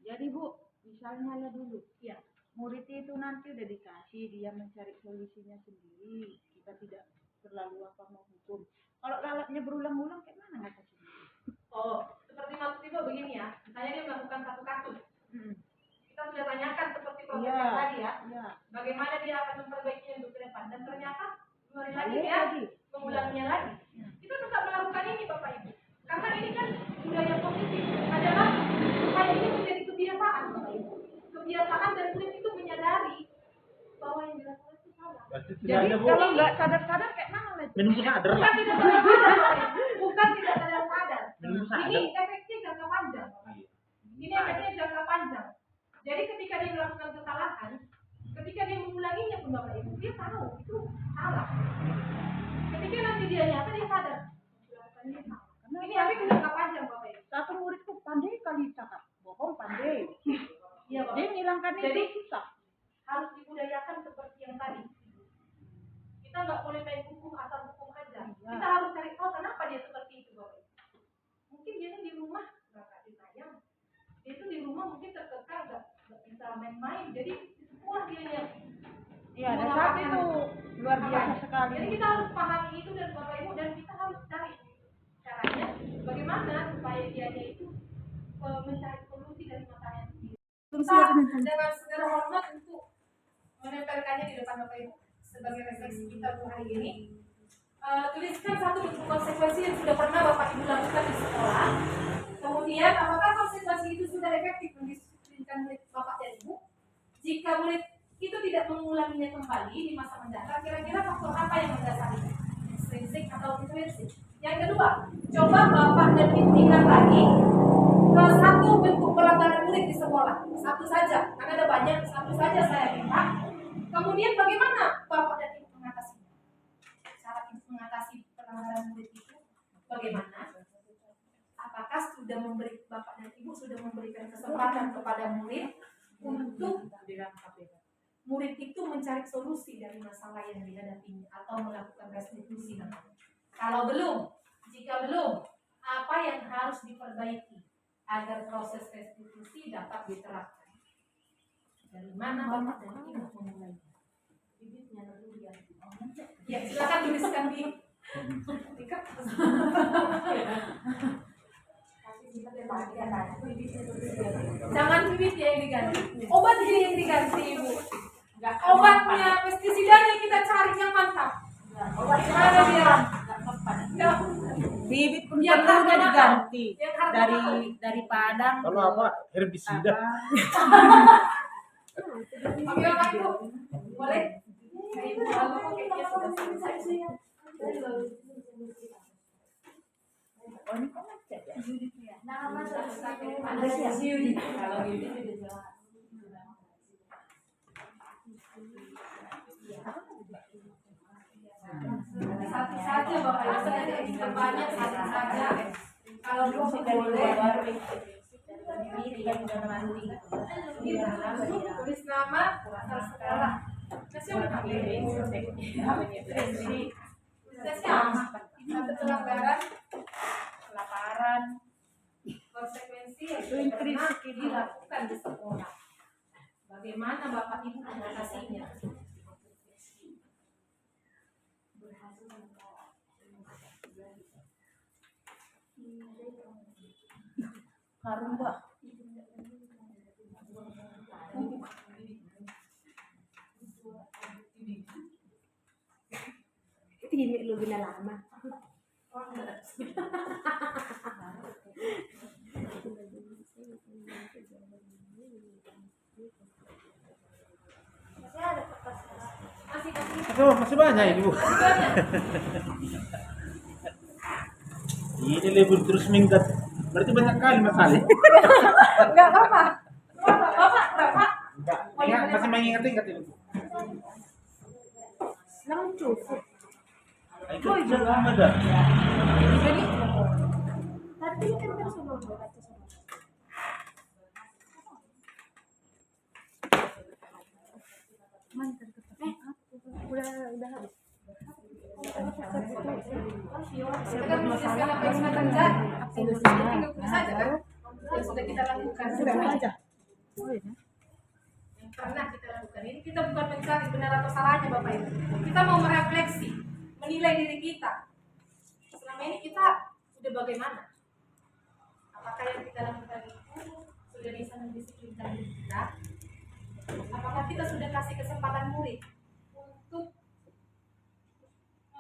Jadi Bu, misalnya dulu, Ya, murid itu nanti udah dikasih, dia mencari solusinya sendiri. Kita tidak terlalu menghukum. Kalau lalapnya berulang-ulang, kayak mana nggak kasih? oh, seperti maksud Ibu begini ya, misalnya dia melakukan satu kasus, kita sudah tanyakan seperti proses Iya. yang tadi ya, Iya. bagaimana dia akan memperbaikinya untuk ke depan, dan ternyata 2 hari lagi Balik dia lagi. mengulanginya lagi. Kita tetap melakukan ini Bapak Ibu, karena ini kan budaya positif adalah supaya ini menjadi kebiasaan Bapak Ibu. Kebiasaan dan murid itu menyadari bahwa yang dilakukan itu salah. Berarti sudah Jadi ada Bu. kalau nggak sadar-sadar kayak mana lagi? Menunggu sadar Bukan lah. tidak sadar-sadar Bapak Ibu, bukan tidak sadar-sadar. Menunggu sadar. Ini efeknya jangka panjang Bapak Ibu. Ini efeknya jangka panjang. Jadi ketika dia melakukan kesalahan, ketika dia mengulanginya pun Bapak Ibu, dia tahu itu salah. Ketika nanti dia nyata, dia sadar. Melakukan ini salah. Ini efek jangka panjang Bapak Ibu. Satu muridku pandai kali cakap, bohong pandai. Iya Bapak. Dia menghilangkan Jadi, itu susah. harus dibudayakan seperti yang tadi. Kita nggak boleh main hukum asal hukum aja. Iya. Kita harus cari tahu kenapa dia seperti itu Bapak Ibu. Mungkin dia di rumah nggak disayang. Dia itu di rumah mungkin terkekang nggak bisa main-main. Jadi di sekolah dia yang Iya, ada satu itu luar biasa sekali. Jadi kita harus pahami itu dan Bapak Ibu, dan kita harus cari caranya bagaimana supaya dia itu mencari solusi dari masalah yang sendiri. Kita dengan segala hormat untuk menempelkannya di depan Bapak Ibu sebagai refleksi kita untuk hari ini. Tuliskan satu bentuk konsekuensi yang sudah pernah Bapak Ibu lakukan di sekolah. Kemudian apakah konsekuensi itu sudah efektif mendisiplinkan murid Bapak dan Ibu? Jika murid itu tidak mengulanginya kembali di masa mendatang, kira-kira faktor apa yang mendasarinya? Ekstrinsik atau intrinsik? Yang kedua, coba Bapak dan Ibu ingat lagi ke satu bentuk pelanggaran murid di sekolah. Satu saja, karena ada banyak, satu saja saya minta. Kemudian bagaimana Bapak dan Ibu mengatasinya? Cara Ibu mengatasi pelanggaran murid itu bagaimana? Apakah sudah memberi Bapak dan Ibu sudah memberikan kesempatan kepada murid untuk murid itu mencari solusi dari masalah yang dihadapinya atau melakukan restitusi namanya? Kalau belum, jika belum, apa yang harus diperbaiki agar proses restitusi dapat diterapkan? Dari mana Bapak dan Ibu memulainya? Bibitnya dulu ya. Ya, silakan tuliskan di kertas. Jangan bibitnya yang diganti, obatnya yang diganti Ibu. Obatnya pestisidanya kita cari yang mantap. Mana dia? Bibit pun Yang perlu harga diganti Yang harga mahal. dari Padang Kalau apa? Herbisida. Oke Bapak Ibu, boleh? Ibu kalau pakainya sudah selesai. Ada sih kalau gitu. Satu saja Bapak Ibu, saya tidak bisa banyak, satu saja. Kalau belum boleh. Tulis nama, asal sekolah. Satu pelanggaran, kelaparan, konsekuensi yang sudah pernah dilakukan di sekolah. Bagaimana Bapak Ibu mengatasinya? Harum, Mbak. Ini lu bina lama. Masih banyak ini, Bu. Ini libur terus minggat. Berarti banyak kali masalah. Enggak apa-apa. Bapak. Enggak, masih mengingat-ingat ini, Bu. Lang cukup. Itu lama dah. Tapi kan personal baca sama. Mantan udah habis. Masalah apa yang sudah terjadi? Saja kan? Yang sudah kita lakukan. Yang pernah kita lakukan ini, kita bukan mencari benar atau salahnya Bapak Ibu. Kita mau merefleksi, menilai diri kita. Selama ini kita sudah bagaimana? Apakah yang kita lakukan itu sudah bisa mendisiplinkan diri kita? Apakah kita sudah kasih kesempatan murid untuk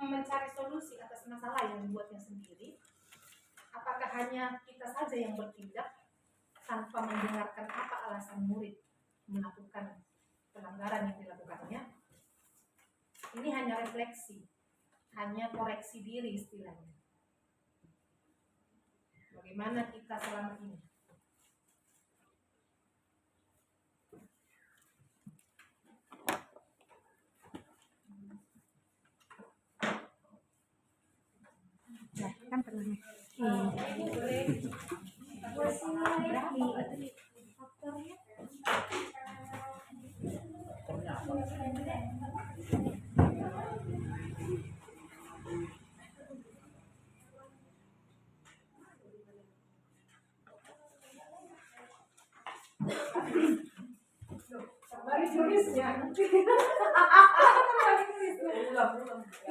mencari solusi atas masalah yang dibuatnya sendiri? Apakah hanya kita saja yang bertindak tanpa mendengarkan apa alasan murid melakukan pelanggaran yang dilakukannya? Ini hanya refleksi, hanya koreksi diri istilahnya. Bagaimana kita selama ini? Kan pernah nih.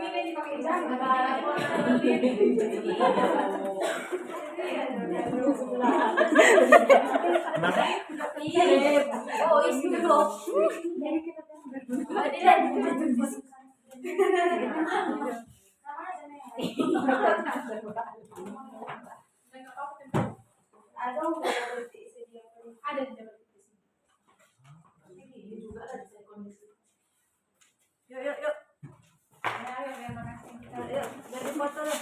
Ini dipakai jangan. Kenapa? Oh, isi dulu. Ada di dalam. Ini juga ada di kondisi. Yuk. Ayo, terima kasih. Yuk, jadi foto deh.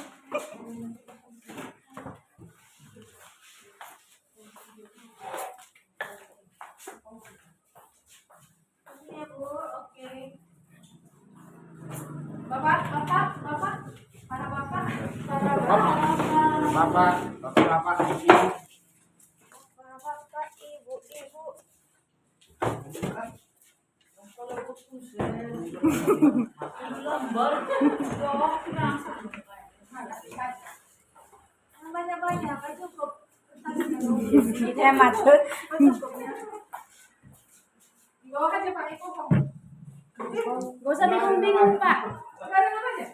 Ini Bu, oke. Bapak. Para bapak. Bapak, ibu. Bapak, ibu. Banyak-banyak, kan cukup. Itu yang maksud. Di bawah aja Pak, itu kok. Gak usah bingung-bingung, Pak. Sekarang apa aja?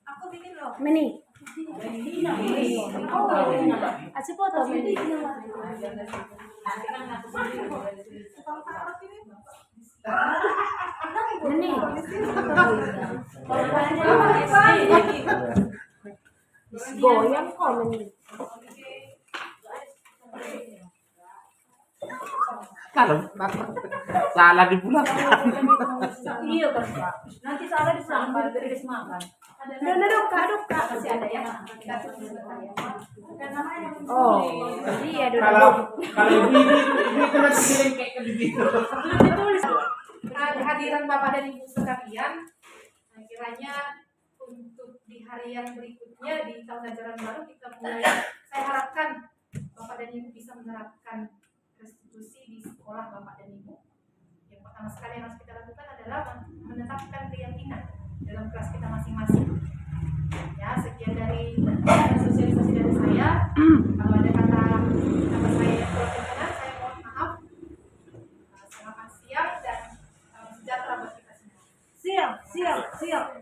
Aku bikin loh. Meni. Asyik foto Meni. Meni. Goyang kok Meni. Kalau salah di bulan. Iya kan Pak. Nanti salah disambar dari makan. Duduk Kak. Masih ada ya? Oh, iya Kalau ibu itu nanti bilang kayak ke begitu. Kehadiran Bapak dan Ibu sekalian, kiranya untuk di hari yang berikutnya di tahun ajaran baru kita mulai, saya harapkan Bapak dan Ibu bisa menerapkan restitusi di sekolah Bapak dan Ibu. Yang pertama sekali yang harus kita lakukan adalah menetapkan keyakinan dalam kelas kita masing-masing. Ya, sekian dari sosialisasi dari saya. Kalau ada kata saya yang kurang berkenan, saya mohon maaf. Selamat siang dan sejahtera buat kita semua. Siap.